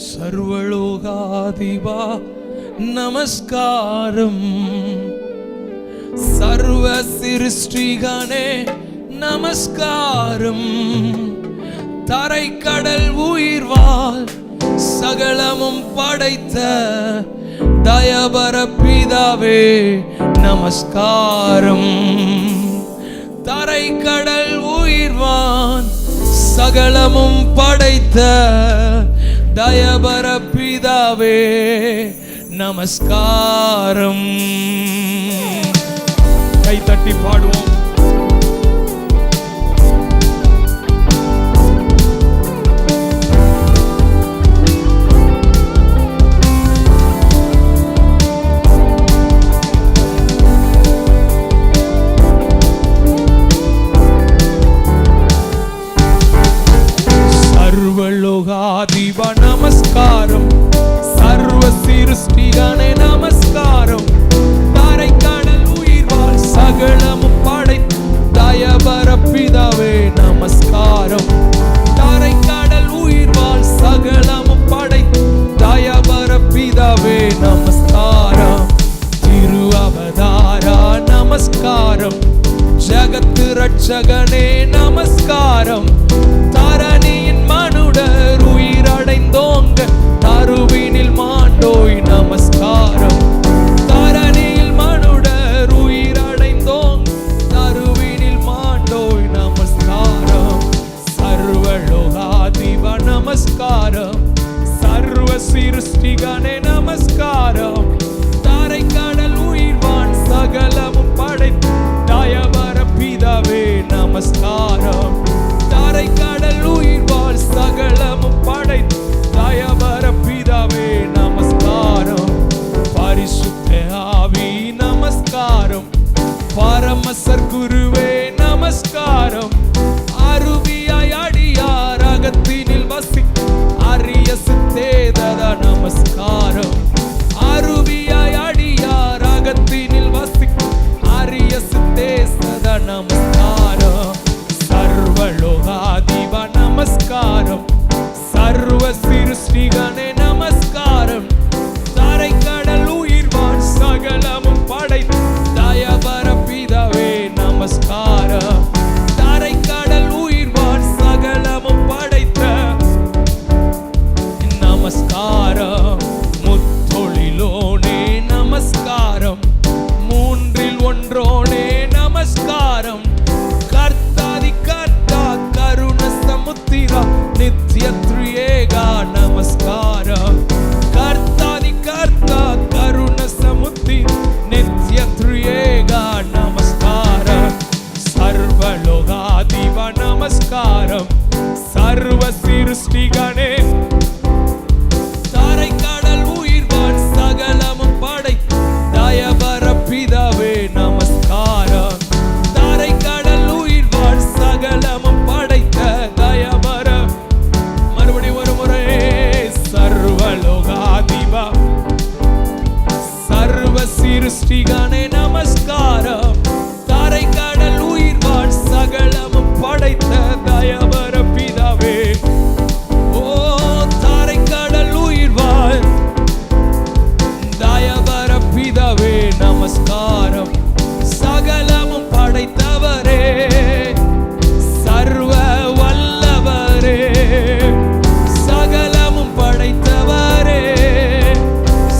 சர்வலோகாதிபா நமஸ்காரம், சர்வ சிருஷ்டிகனே நமஸ்காரம், தரை கடல் உயிர்வாள் சகலமும் படைத்த தயபர பிதாவே நமஸ்காரம். தரை கடல் உயிர்வான் சகலமும் படைத்த தயபர பிதாவே நமஸ்காரம். கை தட்டி பாடுவோம். சர்வலோகாதிபா நமஸ்காரம், சர்வ சிருஷ்டிகனே நமஸ்காரம், தரை கடல் உயிர்வாள் சகலமும் படைத்த தயபர பிதாவே நமஸ்காரம். தரை கடல் உயிர்வாள் சகலமும் படைத்த தயபர பிதாவே நமஸ்காரம். திரு அவதாரா நமஸ்காரம், ஜகத்து ரட்சகனே நமஸ்காரம், தரணியின் மனுடர் உயிரடைந்தோங்க தருவினில் மாண்டோய் நமஸ்காரம். தரணியில் மனுடர் உயிரடைந்தோங்க தருவினில் மாண்டோய் நமஸ்காரம். சர்வலோகாதிபா நமஸ்காரம், சர்வ சிருஷ்டிகனே நமஸ்காரம், தரை கடல் உயிர்வான் சகலமும் படைத்த தயபர பிதாவே நமஸ்காரம். தரை கடல் உயிர்வாள் சகலமும் படைத்த தயபர பிதாவே நமஸ்காரம். பரிசுத்த ஆவி நமஸ்காரம், பரமசர் குருவே நமஸ்காரம், அருவியாய் அடியார் அகத்தினில் வசி அரிய சித்தேதா நமஸ்காரம். அருவியாய் அடியார் அகத்தினில் வசி அரிய சித்தேசதா நமஸ்காரம். சர்வலோகாதிபா நமஸ்காரம், சர்வ சிருஷ்டிகனே நமஸ்காரம், தரை கடல் உயிர்வான் சகலமும் படைத்த தயபர பிதாவே நமஸ்காரம். தரை கடல் உயிர்வான் சகலமும் படைத்த நமஸ்காரம். முத்தொழிலோனே நமஸ்காரம், மூன்றில் ஒன்றோனே நமஸ்காரம், கர்த்தாதி கர்த்தா கருண சமுத்திரா நித்ய த்ரியேகா நமஸ்காரம். கர்த்தாதி கர்த்தா கருண சமுத்திர நித்ய த்ரியேகா நமஸ்காரம். சர்வலோகாதிபா நமஸ்காரம், சர்வ சிருஷ்டிகனே தரை கடல் உயிர்வான் சகலமும் படைத்த தயபர பிதாவே நமஸ்காரம். தரை கடல் உயிர்வான் சகலமும் படைத்த தயபர. மறுபடி ஒரு முறை. சர்வலோகாதிபா சர்வ சிருஷ்டிகனே நமஸ்காரம், தரை கடல் உயிர்வான் சகலமும் படைத்த தயபர பிதாவே. ஓ தரை கடல் உயிர்வான் தயபர பிதாவே நமஸ்காரம். சகலமும் படைத்தவரே, சர்வ வல்லவரே, சகலமும் படைத்தவரே,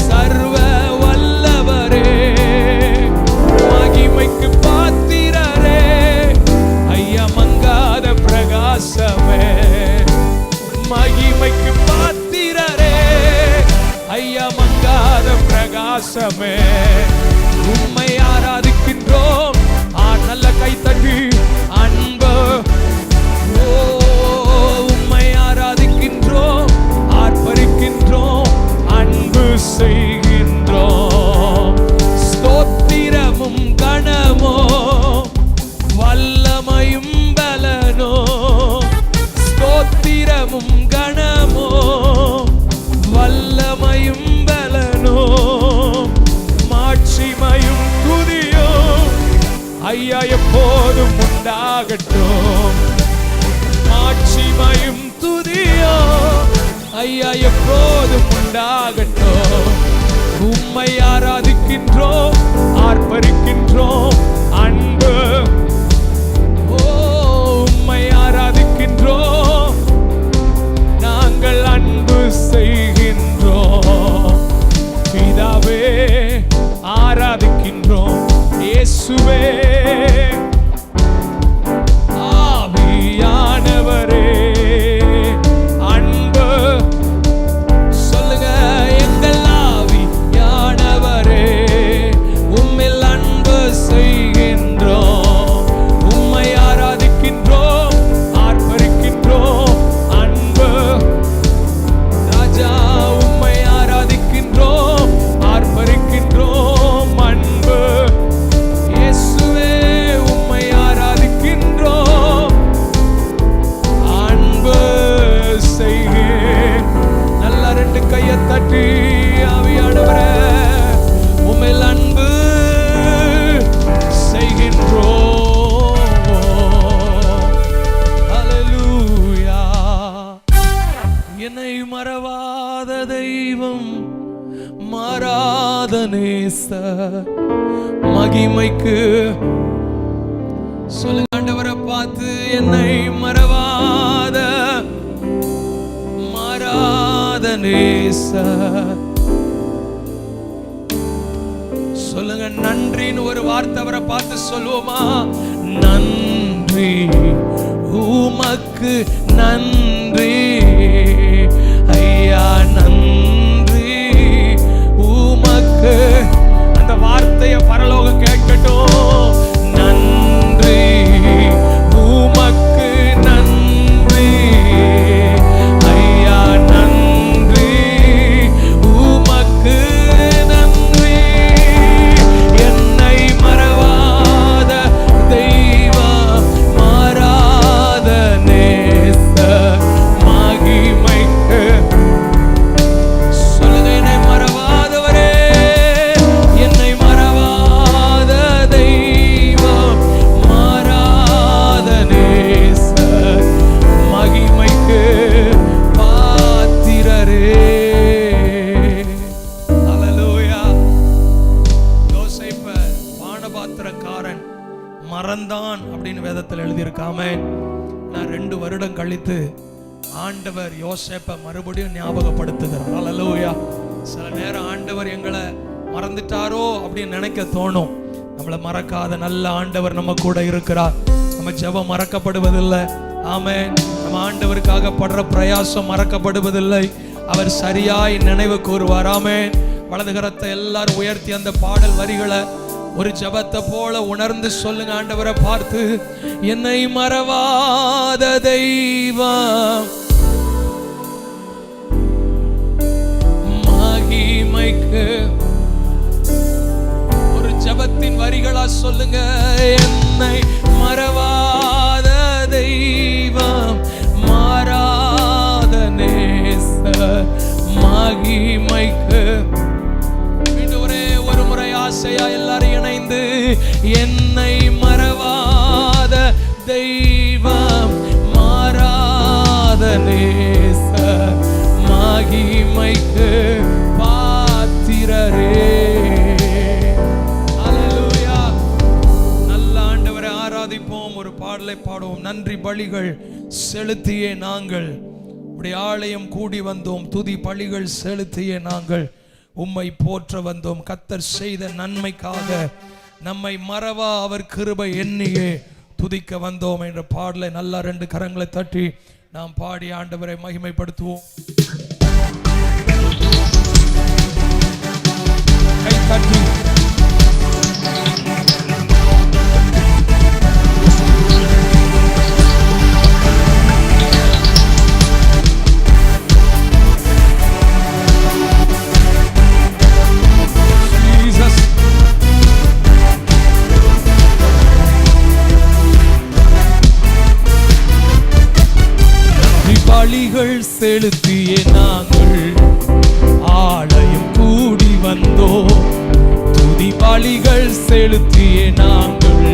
சர்வ வல்லவரே, மகிமைக்கு பாத்திரரே, ஐயா மங்காத பிரகாசமே, மகிமைக்கு பாத்திரரே, ஐயா மங்காத பிரகாசமே, உம்மை ஆராதிக்கின்றோம். நல்ல கைத்தட்டி அன்பு. ஓ உம்மை ஆராதிக்கின்றோம், ஆர்ப்பரிக்கின்றோம், அன்பு செய்கின்றோம். ஸ்தோத்திரமும் கணமோ வல்லமையும் பலனோ, ஸ்தோத்திரமும் கணமோ வல்லமையும் பலனோ, மாட்சிமையும் துதியோ ஐயா எப்போதும் உண்டாகட்டும். மாட்சிமையும் துதியோ ஐயா எப்போதும் உண்டாகட்டும். உம்மை ஆராதிக்கின்றோம், ஆர்ப்பரிக்கின்றோம் அன்பு. உம்மை ஆராதிக்கின்றோம், நாங்கள் அன்பு செய்கின்றோம். பிதாவே ஆராதிக்கின்றோம், இயேசுவே ஆவியானவரே அன்பு. சொல்லுங்க, எங்கள் ஆவியானவரே உம்மில் அன்பு செய்கின்றோம். உம்மை ஆராதிக்கின்றோம், ஆர்ப்பரிக்கின்றோம் அன்பு. ராஜா உம்மை ஆராதிக்கின்றோம், ஆர்ப்பரிக்கின்றோம் அன்பு. இயேசுவே உம்மை ஆராதிக்கின்றோம், அன்பு செய்க. நல்ல ரெண்டு கையை தட்டி ஆவியானவரே உம்மில் அன்பு செய்கின்றோம். ஹல்லேலூயா. என்னை மறவாத தெய்வம், மாறாத நேசர், மகிமைக்கு சொல்லுங்க ஆண்டவரை பார்த்து, என்னை மறவாத மாறாத நேசர். சொல்லுங்க, நன்றின்னு ஒரு வார்த்தை அவரை பார்த்து சொல்லுவோமா? நன்றி உமக்கு நன்றி ஐயா, நன்றி உமக்கு. அந்த வார்த்தையை பரலோகம் கேட்கட்டும். நன்றி உமக்கு நன்றி ஐயா, நன்றி உமக்கு நன்றி. என்னை மறவாத தெய்வம், மாறாத நேசர், மகிமைக்கு. சொல்லுங்க, என்னை மறவாதவரே, என்னை மறவாத தெய்வம், மாறாத நேசர், மகிமைக்கு பாத்திரரே. ஹல்லேலூயா. யோசேப்ப பானபாத்திரக்காரன் மறந்தான் அப்படின்னு வேதத்தில் எழுதியிருக்காமே. நான் 2 வருடம் கழித்து ஆண்டவர் யோசேப்பை மறுபடியும் ஞாபகப்படுத்துகிறார். ஹல்லேலூயா. சில நேரம் ஆண்டவர் எங்களை மறந்துட்டாரோ அப்படின்னு நினைக்க தோணும். நம்மளை மறக்காத நல்ல ஆண்டவர் நம்ம கூட இருக்கிறார். நம்ம ஜெபம் மறக்கப்படுவதில்லை. ஆமென். நம்ம ஆண்டவருக்காக படுற பிரயாசம் மறக்கப்படுவதில்லை. அவர் சரியாய் நினைவு கூறுவார். ஆமென். வலது கரத்தை எல்லாரும் உயர்த்தி அந்த பாடல் வரிகளை ஒரு ஜெபத்தை போல உணர்ந்து சொல்லுங்க ஆண்டவரை பார்த்து, என்னை மறவாத தெய்வம், மகிமைக்கு. ஒரு ஜெபத்தின் வரிகளா சொல்லுங்க, என்னை மறவாத தெய்வம், மாறாத நேசர், மகிமைக்கு. மீண்டும் ஒரு முறை ஆசையா எல்லாரும் இணைந்து, என்னை மறவாத தெய்வம், மாறாத நேசர், மகிமைக்கு பாத்திரரே. ஹல்லேலூயா. நல்ல ஆண்டவரை ஆராதிப்போம். ஒரு பாடலை பாடுவோம். நன்றி பலிகள் செலுத்தியே நாங்கள் உடைய ஆலயம் கூடி வந்தோம். துதி பலிகள் செலுத்தியே நாங்கள் உம்மை போற்ற வந்தோம். கர்த்தர் செய்த நன்மைக்காக நம்மை மறவா அவர் கிருபை எண்ணியே துதிக்க வந்தோம் என்ற பாடலை நல்லா 2 கரங்களை தட்டி நாம் பாடி ஆண்டவரை மகிமைப்படுத்துவோம். கை தட்டி பலிகள் செலுத்திய நாங்கள் ஆலயம் கூடி வந்தோம். துதி பலிகள் செலுத்திய நாங்கள்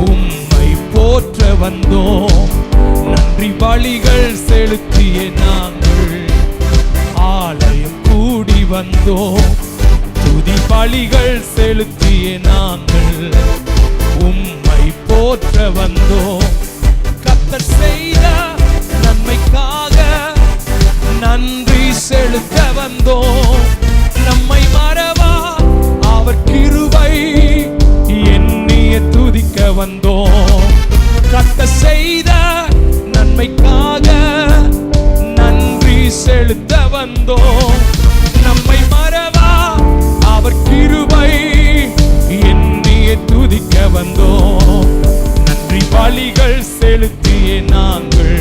உம்மை போற்ற வந்தோம். நன்றி பலிகள் செலுத்திய நாங்கள் வந்தோம். துதி பலிகள் செலுத்திய நாங்கள் உம்மை போற்ற வந்தோம். கர்த்தர் செய்த நன்மைக்காக நன்றி செலுத்த வந்தோம். நம்மை மறவா அவர் கிருபை எண்ணிய துதிக்க வந்தோம். கர்த்தர் செய்த நன்மைக்காக நன்றி செலுத்த வந்தோம். நம்மை மறவா அவர் கிருபை எண்ணிய துதிக்க வந்தோம். நன்றி பலிகள் செலுத்திய நாங்கள்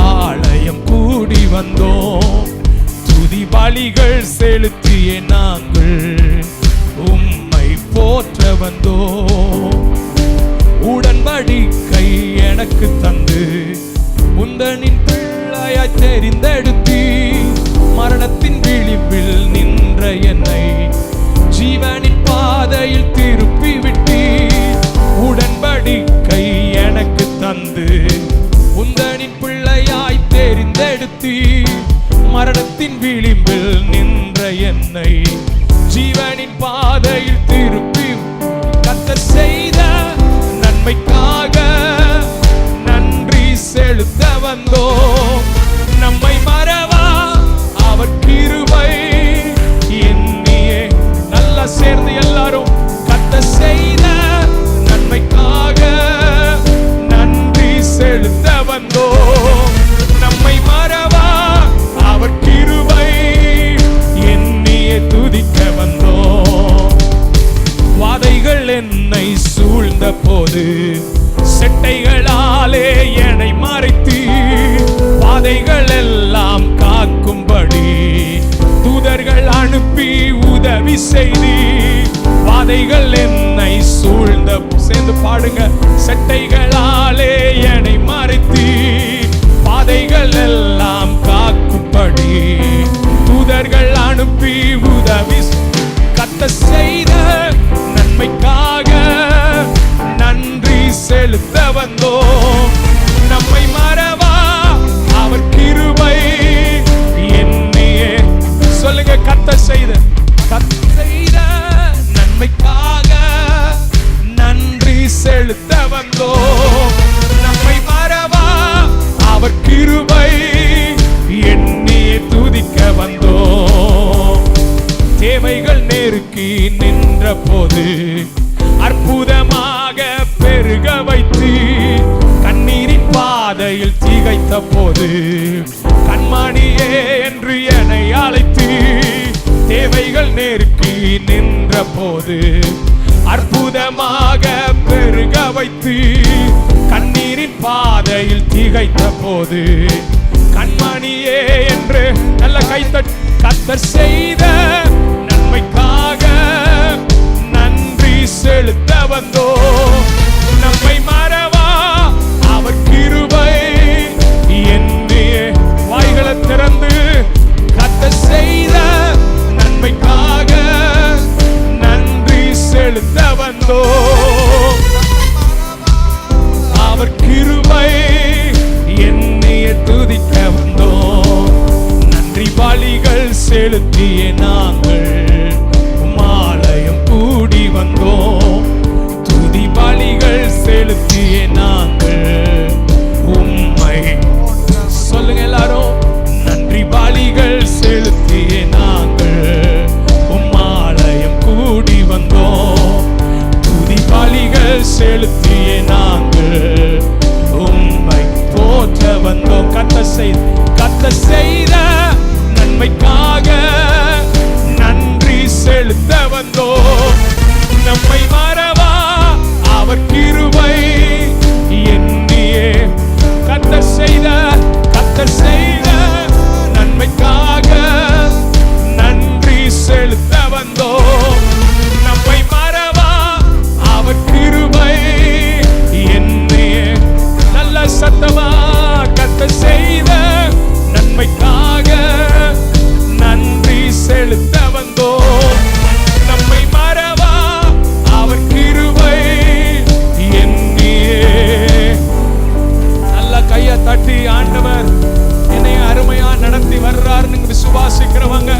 ஆலயம் கூடி வந்தோம். துதி பலிகள் செலுத்திய நாங்கள் உம்மை போற்ற வந்தோம். உடன்படிக்கை எனக்கு தந்து உந்தனின் பிள்ளையாய் தெரிந்தெடுத்தி மரணத்தின் விளிம்பில் நின்ற என்னை ஜீவனின் பாதையில் திருப்பி விட்டி. உடன்படிக்கை எனக்கு தந்து உந்தனின் பிள்ளையாய் தெரிந்தெடுத்தி மரணத்தின் விளிம்பில் நின்ற என்னை ஜீவனின் பாதையில் திருப்பி. கர்த்தர் செய்த நன்மைக்காக நன்றி செலுத்த வந்தோம். நம்மை மறவா அவர் கிருபை எண்ணியே. நல்லா சேர்ந்து எல்லாரும் கர்த்தர் செய்த நன்மைக்காக நன்றி செலுத்த வந்தோம். நம்மை மறவா அவர் கிருபை எண்ணியே துதிக்க வந்தோம். வாதைகள் என்னை சூழ்ந்த போது செட்டைகளாலே என்னை மறைத்து பாதைகள் எல்லாம் காக்கும்படி தூதர்கள் அனுப்பி உதவி செய்தி. பாதைகள் என்னை சூழ்ந்த சேர்ந்து பாடுங்க. செட்டைகளாலே என்னை மறைத்து பாதைகள் எல்லாம் காக்கும்படி தூதர்கள் அனுப்பி உதவி. கர்த்தர் செய்த நன்மைக்காக நன்றி செலுத்த வந்தோம். நம்மை மறவா அவர் கிருபை எண்ணியே. சொல்லுங்க கர்த்தர் செய்த நன்மைக்காக நன்றி செலுத்த வந்தோம். நம்மை மறவா அவர் கிருபை எண்ணியே துதிக்க வந்தோம். தேவைகள் நெருக்கி நின்ற போது அற்புதமாக பெருக வைத்து கண்ணீரின் பாதையில் திகைத்த போது கண்மணியே என்று என்னை அழைத்து. தேவைகள் நெருக்கி நின்ற போது அற்புதமாக பெருக வைத்து கண்ணீரின் பாதையில் திகைத்த போது கண்மணியே என்று நல்ல கைத்தட்டு. கர்த்தர் செய்த நன்மைக்காக நன்றி செலுத்த வந்தோம். நம்மை மறவா அவர் கிருபை எண்ணியே. வாய்களை திறந்து கர்த்தர் செய்த நன்மைக்காக நன்றி செலுத்த வந்தோம். அவர் கிருபை எண்ணிய துதிக்க வந்தோம். நன்றி பலிகள் செலுத்திய நாங்கள் ஆலயம் கூடி வந்தோம். துதி பலிகள் செலுத்திய நாங்கள் உம்மை. சொல்லுங்க எல்லாரும். நன்றி பலிகள் செலுத்திய நாங்கள் ஆலயம் கூடி வந்தோம். துதி பலிகள் செலுத்திய நாங்கள் உம்மை போற்ற வந்தோம். கர்த்தர் செய்த நன்மைக்காக நன்றி செலுத்த வந்தோம். நம்மை மறவா அவர் கிருபை எண்ணியே. கர்த்தர் செய்த நன்மைக்காக நன்றி செலுத்த வந்தோம். நம்மை மறவா அவர் கிருபை எண்ணியே. நல்ல சத்தமா கர்த்தர் செய்த நன்மைக்காக நன்றி செலுத்த வந்தோம். நம்மை மறவா அவர் கிருபை எண்ணியே. நல்ல கையை தட்டி ஆண்டவர் என்னை அருமையா நடத்தி வர்றாருன்னு விசுவாசிக்கிறவங்க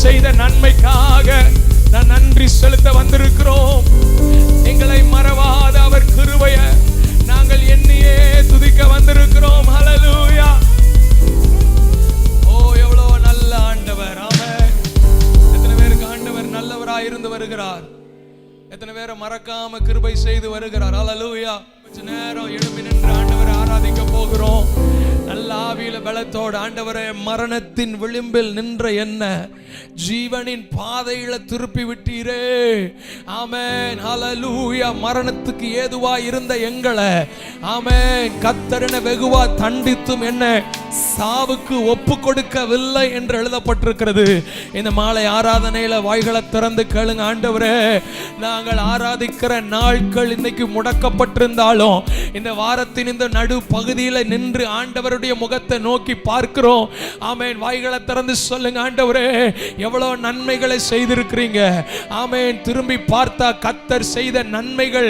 செய்த நன்மைக்காக நான் நன்றி செலுத்த வந்திருக்கிறோம். எங்களை மறவாத அவர் கிருபைய நாங்கள் எண்ணியே துதிக்க வந்திருக்கிறோம். ஹல்லேலூயா. ஓ, எவ்வளவு நல்ல ஆண்டவர். ஆமென். எத்தனை பேருக்கு ஆண்டவர் நல்லவராய் இருந்து வருகிறார்? எத்தனை பேரை மறக்காம கிருபை செய்து வருகிறார்? ஹல்லேலூயா. கொஞ்ச நேரம் எழும்பி நின்று ஆண்டவரை ஆராதிக்க போகிறோம். நல்ல ஆவியில பலத்தோடு ஆண்டவரே, மரணத்தின் விளிம்பில் நின்ற என்ன ஜீவனின் பாதையில திருப்பி விட்டீரே. ஆமென். ஹல்லேலூயா. மரணத்துக்கு ஏதுவா இருந்த எங்களை ஆமென் கர்த்தர் வெகுவா தண்டித்தும் என்ன சாவுக்கு ஒப்பு கொடுக்கவில்லை என்று எழுதப்பட்டிருக்கிறது. இந்த மாலை ஆராதனையில வாய்களை திறந்து கேளுங்க. ஆண்டவரே, நாங்கள் ஆராதிக்கிற நாட்கள் இன்னைக்கு முடக்கப்பட்டிருந்தாலும் இந்த வாரத்தின் இந்த நடு பகுதியில் நின்று ஆண்டவருடைய முகத்தை நோக்கி பார்க்கிறோம். ஆமென். வாய்களை திறந்து சொல்லுங்க. ஆண்டவரே, எவ்வளவு நன்மைகளை செய்திருக்கிறீங்க. ஆமென். திரும்பி பார்த்தா கர்த்தர் செய்த நன்மைகள்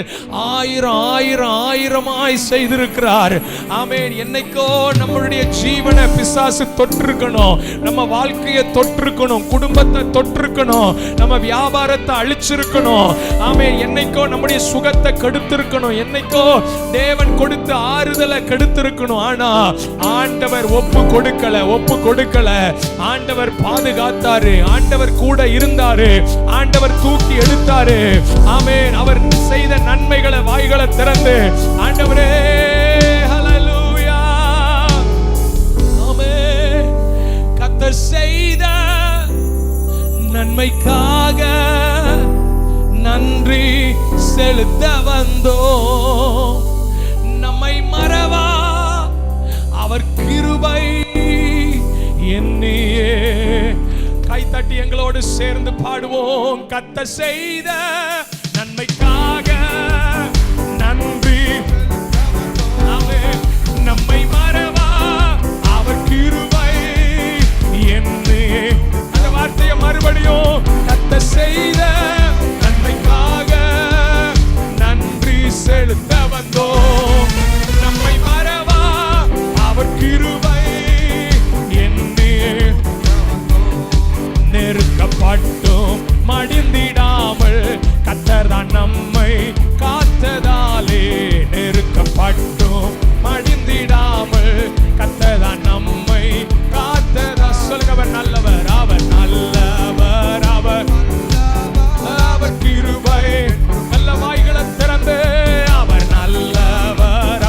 ஆயிரம் ஆயிரம் ஆயிரமாய் செய்திருக்கிறார். ஆமென். என்னைக்கோ நம்மளுடைய ஜீவனை பிசாசு தொற்றிருக்கணும், நம்ம வாழ்க்கையை தொற்றிருக்கணும், குடும்பத்தை தொற்றிருக்கணும், நம்ம வியாபாரத்தை அழிச்சிருக்கணும். ஆமென். என்னைக்கோ நம்முடைய சுகத்தை கெடுத்திருக்கணும், என்னைக்கோ தேவன் கொடுத்த ஆறுதலை கெடுத்திருக்கணும். ஆனா ஆண்டவர் ஒப்பு கொடுக்கல. ஆண்டவர் பாதுகாத்தாரு, ஆண்டவர் கூட இருந்தாரு, ஆண்டவர் தூக்கி எடுத்தாரு. ஆமென். அவர் செய்த நன்மைகளை வாய்களை திறந்து ஆண்டவரே ஹல்லேலூயா. ஆமென். கர்த்தர் செய்த நன்மைக்காக நன்றி செலுத்த வந்தோம். நம்மை மறவா அவர் கிருபை எண்ணியே. கைத்தட்டி எங்களோடு சேர்ந்து பாடுவோம். கர்த்தர் செய்த நன்மைக்காக நன்றி. நம்மை மறவா அவர் கிருபை எண்ணியே. அந்த வார்த்தையை மறுபடியும். கர்த்தர் செய்த நன்மைக்காக நன்றி செலுத்த வந்தோம். நம்மை மறவா அவர் கிருபை எண்ணியே. நெருக்கப்பட்டும் மடிந்திடாமல் கர்த்தர் தான் நம்மை காத்ததாலே. நெருக்கப்பட்டும் மடிந்திடாமல் கர்த்தர் தான் நம்மை காத்ததா. சொல்லுங்க. அவர் நல்லவர், அவர் நல்லவர், அவர் கிருபை. நல்ல வாய்களை திறந்து அவர் நல்லவர்,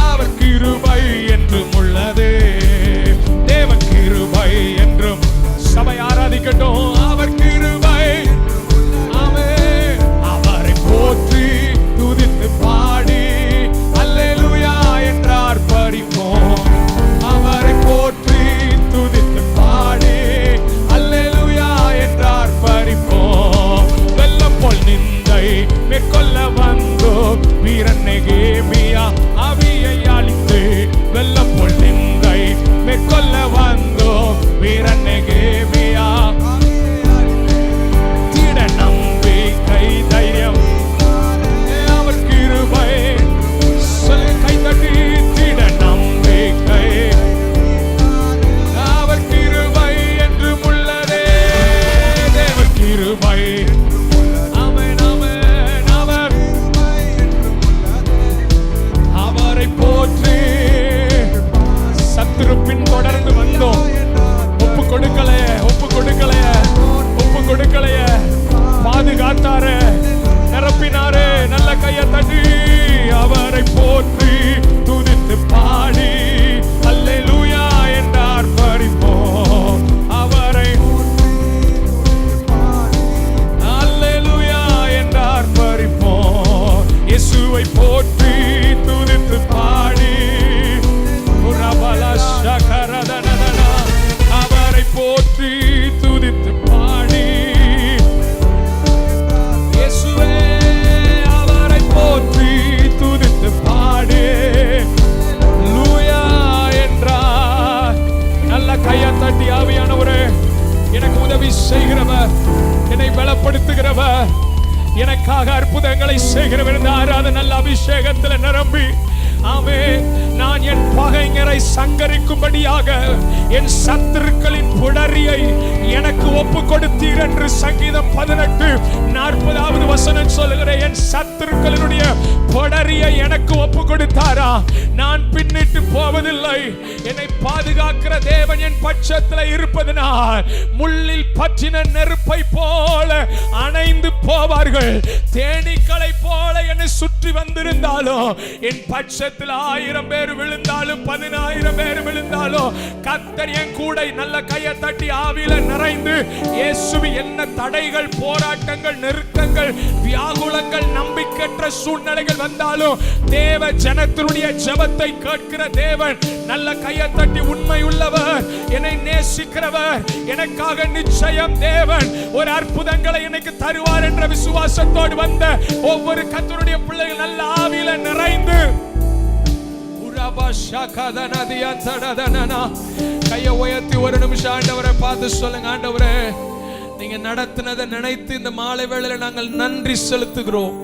அவர் கிருபை என்றும் உள்ளது. தேவ கிருபை என்றும். சபை ஆராதிக்கட்டும். அவர் கிருபை. ஆமென். அவரை போற்றி துதித்து பாடி அல்லேலூயா என்றார் பரிப்போம். அவரை போற்றி துதித்து பாடி அல்லேலூயா என்றார் பரிப்போம். வெள்ளம் போல் நிந்தை மேற்கொள்ள வந்தோம் வீரன் நெகேமியா ஆவியை அழித்து. வெள்ளம் போல் நிந்தை மேற்கொள்ள வந்தோம் வீரன் நெகேமியா. திட நம்பிக்கை தைரியம் அவர் கிருபை. கைத்தட்டி. திட நம்பிக்கை அவர் கிருபை என்றும் உள்ளதே. தேவ கிருபை. ஆமென், ஆமென். அவரை போற்றி சத்துரு பின் தொடர்ந்து வந்தோம். ஒப்பு கொடுக்கலையே பாதுகாத்தாரு, நிரப்பினாரு. நல்ல கையை தட்டி அவரை போற்றி துதித்து பாடி அல்லேலூயா என்றார் பரிப்போம். அவரை அல்லேலூயா என்றார் பரிப்போம். இயேசுவை போற்றி துதித்து பாடி அவரை போற்றி துதித்து பாடி. இயேசுவே அவரை போற்றி துதித்து பாடி லூயா என்றார். நல்ல கையை தட்டி ஆவியானவரே, எனக்கு உதவி செய்கிறவர், என்னை பலப்படுத்துகிறவர், எனக்காக அற்புதங்களை செய்கிறவர். இந்த ஆராதனை நல்ல அபிஷேகத்தில் நிரம்பி ஆமென். நான் என் பகைஞரை சங்கரிக்கும்படியாக என் சத்துருக்களின் புடரியை எனக்கு ஒப்பு கொடுத்தீர் என்று சங்கீதம் 18:40 வசனம் சொல்லுகிற என் சத்துருக்களினுடைய புடரியை எனக்கு ஒப்பு கொடுத்தாரா? நான் பின்னிட்டு போவதில்லை. என்னை பாதுகாக்கிற தேவன் என் பட்சத்தில் இருப்பதனால் முள்ளில் பற்றின நெருப்பை போல அணைந்து போவார்கள். தேனீக்களை போல என்னை சுற்றி வந்திருந்தாலும், என் பட்சத்தில் 1000 பேர் விழுந்தாலும் 10,000 பேர் விழுந்தாலும், கர்த்தர் என் கூட. நல்ல கையை தட்டி ஆவியில நிறைந்து இயேசுவி என்ன தடைகள், போராட்டங்கள், நெருக்கங்கள், வியாகுலங்கள், நம்பிக்கையற்ற சூழ்நிலைகள் வந்தாலும் தேவ ஜனத்தினுடைய ஜெபத்தை கேட்கிற தேவன் நல்ல கையை தட்டி உண்மை உள்ளவர், என்னை நேசிக்கிறவர், எனக்காக நிச்சயம் தேவன் ஒரு அற்புதங்களை எனக்கு தருவார் என்ற விசுவாசத்தோடு வந்த ஒவ்வொரு கர்த்தருடைய பிள்ளைகள் நல்ல ஆவியில நிறைந்து கையை உயர்த்தி ஒரு நிமிஷம் ஆண்டவரை பார்த்து சொல்லுங்க. ஆண்டவரே, நீங்க நடத்தினதை நினைத்து இந்த மாலை வேளையில நாங்கள் நன்றி செலுத்துகிறோம்.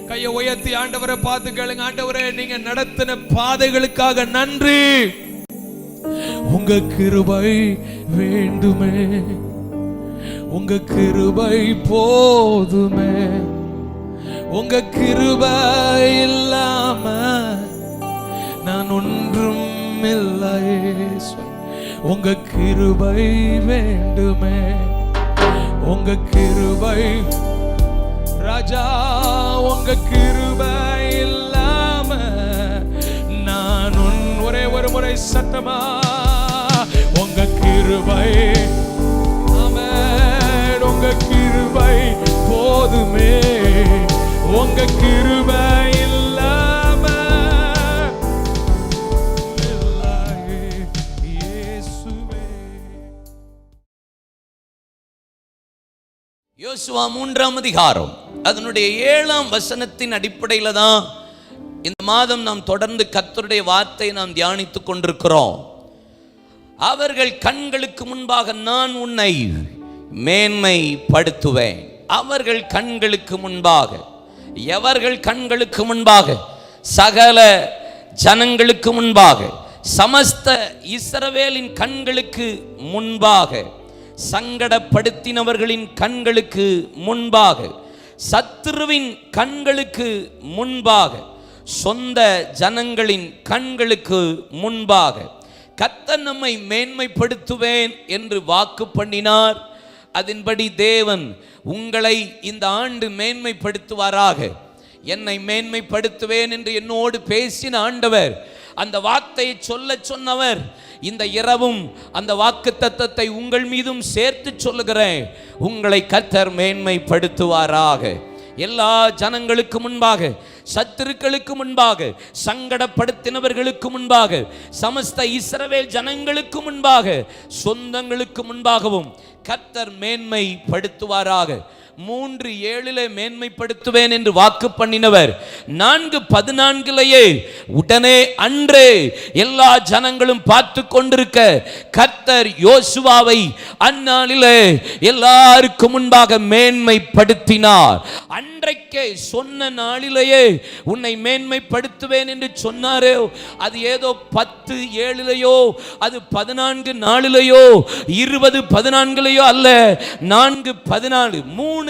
கையை உயர்த்தி ஆண்டவரை பார்த்து கேளுங்க. ஆண்டவரே, நீங்க நடத்தின பாதைகளுக்காக நன்றி. உங்க கிருபை வேண்டுமே, உங்க கிருபை போதுமே, உங்க கிருபை இல்லாம நான் ஒன்றும் இல்லை. உங்க கிருபை வேண்டுமே, உங்க கிருபை ராஜா, உங்க கிருபை இல்லாம நான் ஒரே ஒரு முறை சத்தமா உங்க கிருபை, ஆமென், உங்க கிருபை போதுமே, உங்க கிருபை இல்லாம இயேசுவே. யோசுவா 3ஆம் அதிகாரம் அதனுடைய 7ஆம் வசனத்தின் அடிப்படையில தான் இந்த மாதம் நாம் தொடர்ந்து கர்த்தருடைய வார்த்தையை நாம் தியானித்துக் கொண்டிருக்கிறோம். அவர்கள் கண்களுக்கு முன்பாக நான் உன்னை மேன்மைப்படுத்துவேன். அவர்கள் கண்களுக்கு முன்பாக, எவர்கள் கண்களுக்கு முன்பாக? சகல ஜனங்களுக்கு முன்பாக, சமஸ்த இஸ்ரவேலின் கண்களுக்கு முன்பாக, சங்கடப்படுத்தினவர்களின் கண்களுக்கு முன்பாக, சத்துருவின் கண்களுக்கு முன்பாக, சொந்த ஜனங்களின் கண்களுக்கு முன்பாக கர்த்தர் நம்மை மேன்மைப்படுத்துவேன் என்று வாக்கு பண்ணினார். அதன்படி தேவன் உங்களை இந்த ஆண்டு மேன்மைப்படுத்துவாராக. என்னை மேன்மைப்படுத்துவேன் என்று என்னோடு பேசின ஆண்டவர், அந்த வார்த்தையை சொல்ல சொன்னவர், இந்த இரவும் அந்த வாக்குத்தத்தத்தை உங்கள் மீதும் சேர்த்து சொல்லுகிறேன். உங்களை கர்த்தர் மேன்மைப்படுத்துவாராக. எல்லா ஜனங்களுக்கு முன்பாக, சத்துருக்களுக்கு முன்பாக, சங்கடப்படுத்தினவர்களுக்கு முன்பாக, சமஸ்த இஸ்ரவேல் ஜனங்களுக்கு முன்பாக, சொந்தங்களுக்கு முன்பாகவும் கர்த்தர் மேன்மைப்படுத்துவாராக. 3:7 மேன்மைப்படுத்துவேன் என்று வாக்கு பண்ணினவர் 4:14 உடனே அன்றே எல்லா ஜனங்களும் பார்த்து கொண்டிருக்க கர்த்தர் யோசுவாவை அந்நாளிலே எல்லாருக்கும் முன்பாக மேன்மைப்படுத்தினார். அன்றைக்கே சொன்ன நாளிலேயே உன்னை மேன்மைப்படுத்துவேன் என்று சொன்னாரே, அது ஏதோ 10:7 அது 14 20:14 அல்ல, 4:14 3:7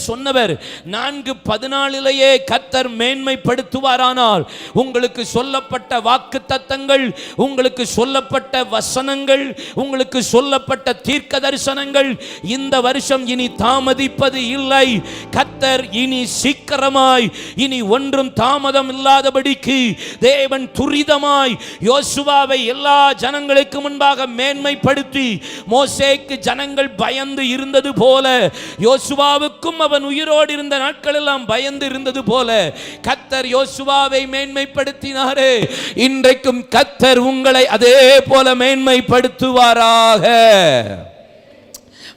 சொன்னவர் 4:14 கர்த்தர் மேன்மைப்படுத்துவாரானால், உங்களுக்கு சொல்லப்பட்ட வாக்குத்தத்தங்கள், உங்களுக்கு சொல்லப்பட்ட வசனங்கள், உங்களுக்கு சொல்லப்பட்ட தீர்க்க தரிசனங்கள் இந்த வருஷம் இனி தாமதிப்பது இல்லை. கர்த்தர் இனி சீக்கிரமாய், இனி ஒன்றும் தாமதம் இல்லாதபடிக்கு தேவன் துரிதமாய் யோசுவாவை எல்லா ஜனங்களுக்கு முன்பாக மேன்மைப்படுத்தி, மோசேக்கு ஜனங்கள் பயந்து இருந்தது போல, யோசுவாவுக்கும் அவன் உயிரோடு இருந்த நாட்கள் எல்லாம் பயந்து இருந்தது போல கர்த்தர் யோசுவாவை மேன்மைப்படுத்தினாரே, இன்றைக்கும் கர்த்தர் உங்களை அதே போல மேன்மைப்படுத்துவாராக.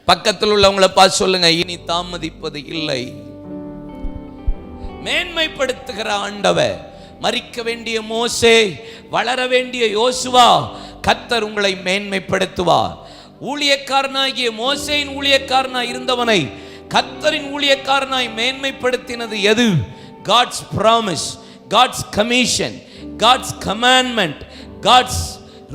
பக்கத்தில் உள்ளவங்களை பார்த்து சொல்லுங்க, இனி தாமதிப்பது இல்லை. மேன்மைப்படுத்துகிற ஆண்டவர், மரிக்க வேண்டிய மோசே, வளர வேண்டிய யோசுவா, கர்த்தர் உங்களை மேன்மைப்படுத்துவார். ஊழியக்காரனாகிய மோசேயின் ஊழியக்காரனாய் இருந்தவனை கர்த்தரின் ஊழியக்காரனாய் மேன்மைப்படுத்தினது எது? God's promise, God's commission, God's commandment, God's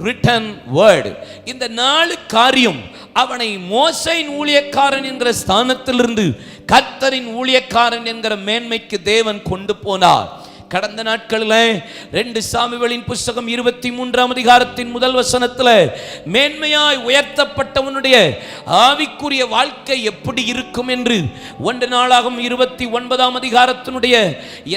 written word. இந்த 4 காரியம் அவனை மோசேயின் ஊழியக்காரன் என்கிற ஸ்தானத்திலிருந்து கர்த்தரின் ஊழியக்காரன் என்கிற மேன்மைக்கு தேவன் கொண்டு போனார். கடந்த நாட்களில் 2 சாமுவேலின் புஸ்தகம் 23ஆம் அதிகாரத்தின் முதல் வசனத்தில் மேன்மையாய் உயர்த்தப்பட்டவனுடைய ஆவிக்குரிய வாழ்க்கை எப்படி இருக்கும் என்று 1 நாளாகும் 29ஆம் அதிகாரத்தினுடைய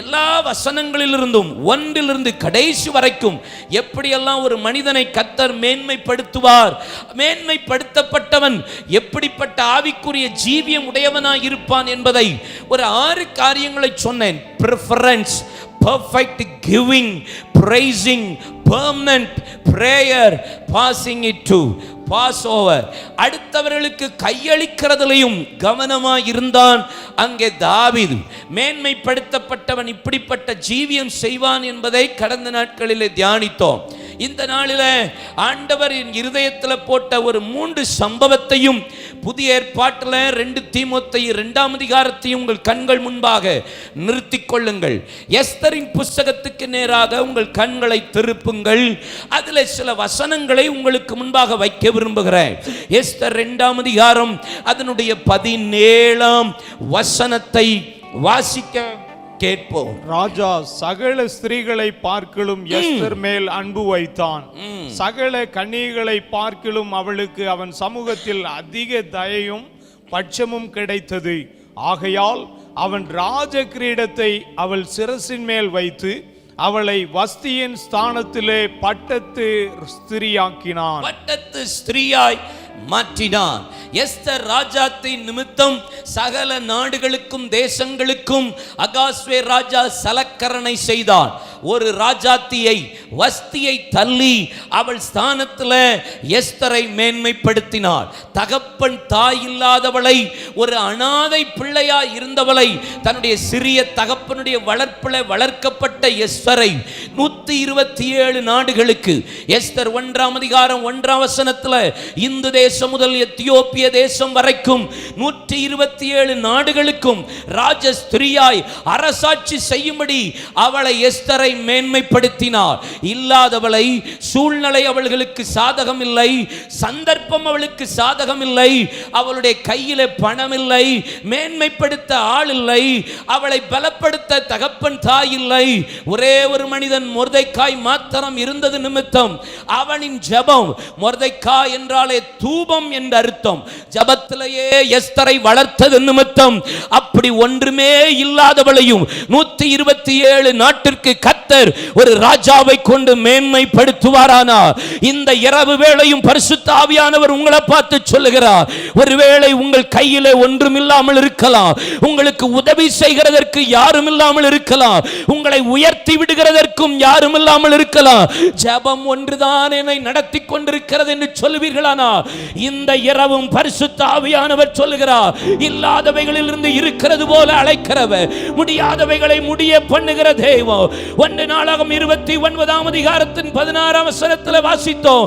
எல்லா வசனங்களிலிருந்தும் ஒன்றிலிருந்து கடைசி வரைக்கும் எப்படியெல்லாம் ஒரு மனிதனை கர்த்தர் மேன்மைப்படுத்துவார், மேன்மைப்படுத்தப்பட்டவன் எப்படிப்பட்ட ஆவிக்குரிய ஜீவியம் உடையவனாய் இருப்பான் என்பதை ஒரு 6 காரியங்களை சொன்னேன். preference, perfect giving, praising, permanent prayer, passing it to Passover. அடுத்தவர்களுக்கு கையளிக்கிறதிலையும் கவனமாய் இருந்தான் அங்கே தாவீது. மேன்மைப்படுத்தப்பட்டவன் இப்படிப்பட்ட ஜீவியம் செய்வான் என்பதை கடந்த நாட்களிலே தியானித்தோம். இந்த நாளில் ஆண்டவரின் இருதயத்தில் போட்ட ஒரு 3 சம்பவத்தையும் புதிய ஏற்பாட்டில் 2 தீமோத்தேயு 2ஆம் அதிகாரத்தையும் உங்கள் கண்கள் முன்பாக நிறுத்திக் கொள்ளுங்கள். எஸ்தரின் புஸ்தகத்துக்கு நேராக உங்கள் கண்களை திருப்புங்கள். அதில் சில வசனங்களை உங்களுக்கு முன்பாக வைக்க விரும்புகிறேன். எஸ்தர் 2ஆம் அதிகாரம் அதனுடைய 17ஆம் வசனத்தை வாசிக்க கேட்போம். ராஜா சகல ஸ்திரீகளை பார்க்கிலும் எஸ்தர் மேல் அன்பு வைத்தான். சகல கன்னிகளை பார்க்கிலும் அவளுக்கு அவன் சமூகத்தில் அதிக தயையும் பட்சமும் கிடைத்தது. ஆகையால் அவன் ராஜ கிரீடத்தை அவள் சிரசின் மேல் வைத்து அவளை வஸ்தியின் ஸ்தானத்திலே பட்டத்து ஸ்திரியாக்கினான். பட்டத்து ஸ்திரியாய் மாற்றினான். எஸ்தர் ராஜாத்தின் நிமித்தம் சகல நாடுகளுக்கும் தேசங்களுக்கும் அகாஸ்வே ராஜா சலக்கரணை செய்தான். ஒரு ராஜாத்தியை வஸ்தியை தள்ளி அவள் ஸ்தானத்தில் எஸ்தரை மேன்மைப்படுத்தினாள். தகப்பன் தாய் இல்லாதவளை, ஒரு அனாதை பிள்ளையாய் இருந்தவளை, தன்னுடைய சிறிய தகப்பனுடைய வளர்ப்பில் வளர்க்கப்பட்ட எஸ்தரை 127 நாடுகளுக்கு, எஸ்தர் 1ஆம் அதிகாரம் 1ஆம் வசனத்தில் இந்து தேசம் முதல் எத்தியோப்பிய தேசம் வரைக்கும் 127 நாடுகளுக்கும் ராஜஸ்திரியாய் அரசாட்சி செய்யும்படி அவளை எஸ்தரை மேன்மைப்படுத்தினார். இல்லாதவளை, சூழ்நிலை அவளுக்கு சாதகம் இல்லை, சந்தர்ப்பம் அவளுக்கு சாதகம் இல்லை, அவளுடைய கையிலே பணம் இல்லை, மேன்மைப்படுத்த ஆள் இல்லை, அவளை பலப்படுத்த தகப்பன் தாய் இல்லை. ஒரே ஒரு மனிதன் மொர்தெக்காய் மாத்திரம் இருந்தது நிமித்தம் அவனின் ஜெபம், மொர்தெக்காய் என்றாலே தூபம் என்ற அர்த்தம், ஜெபத்திலேயே எஸ்தரை வளர்த்தது நிமித்தம் அப்படி ஒன்றுமே இல்லாதவளையும் 127 நாட்டிற்கு கர்த்தர் ஒரு ராஜாவை கொண்டு மேன்மைப்படுத்துவாரானார். இந்த இரவு வேளையும் பரிசுத்த ஆவியானவர் உங்களை பார்த்து சொல்லுகிறார், ஒருவேளை உங்கள் கையிலே ஒன்றும் இல்லாமல் இருக்கலாம், உங்களுக்கு உதவி செய்கிறதற்கு யாரும் இல்லாமல் இருக்கலாம், உங்களை உயர்த்தி விடுகிறதற்கும் யாரும் இல்லாமல் இருக்கலாம், ஜெபம் ஒன்றுதான் என்னை நடத்தி கொண்டிருக்கிறது என்று சொல்லுவீர்களானா, இந்த இரவும் பரிசுத்த ஆவியானவர் சொல்லுகிறார், இல்லாதவைகளில் இருந்து இருக்கிறது போல அழைக்கிறவர், முடியாதவைகளை முடிய பண்ணுகிற தெய்வம். 1 நாளாகும் 29ஆம் அதிகாரத்தின் 16ஆம் வசனத்தில் வாசித்தோம்,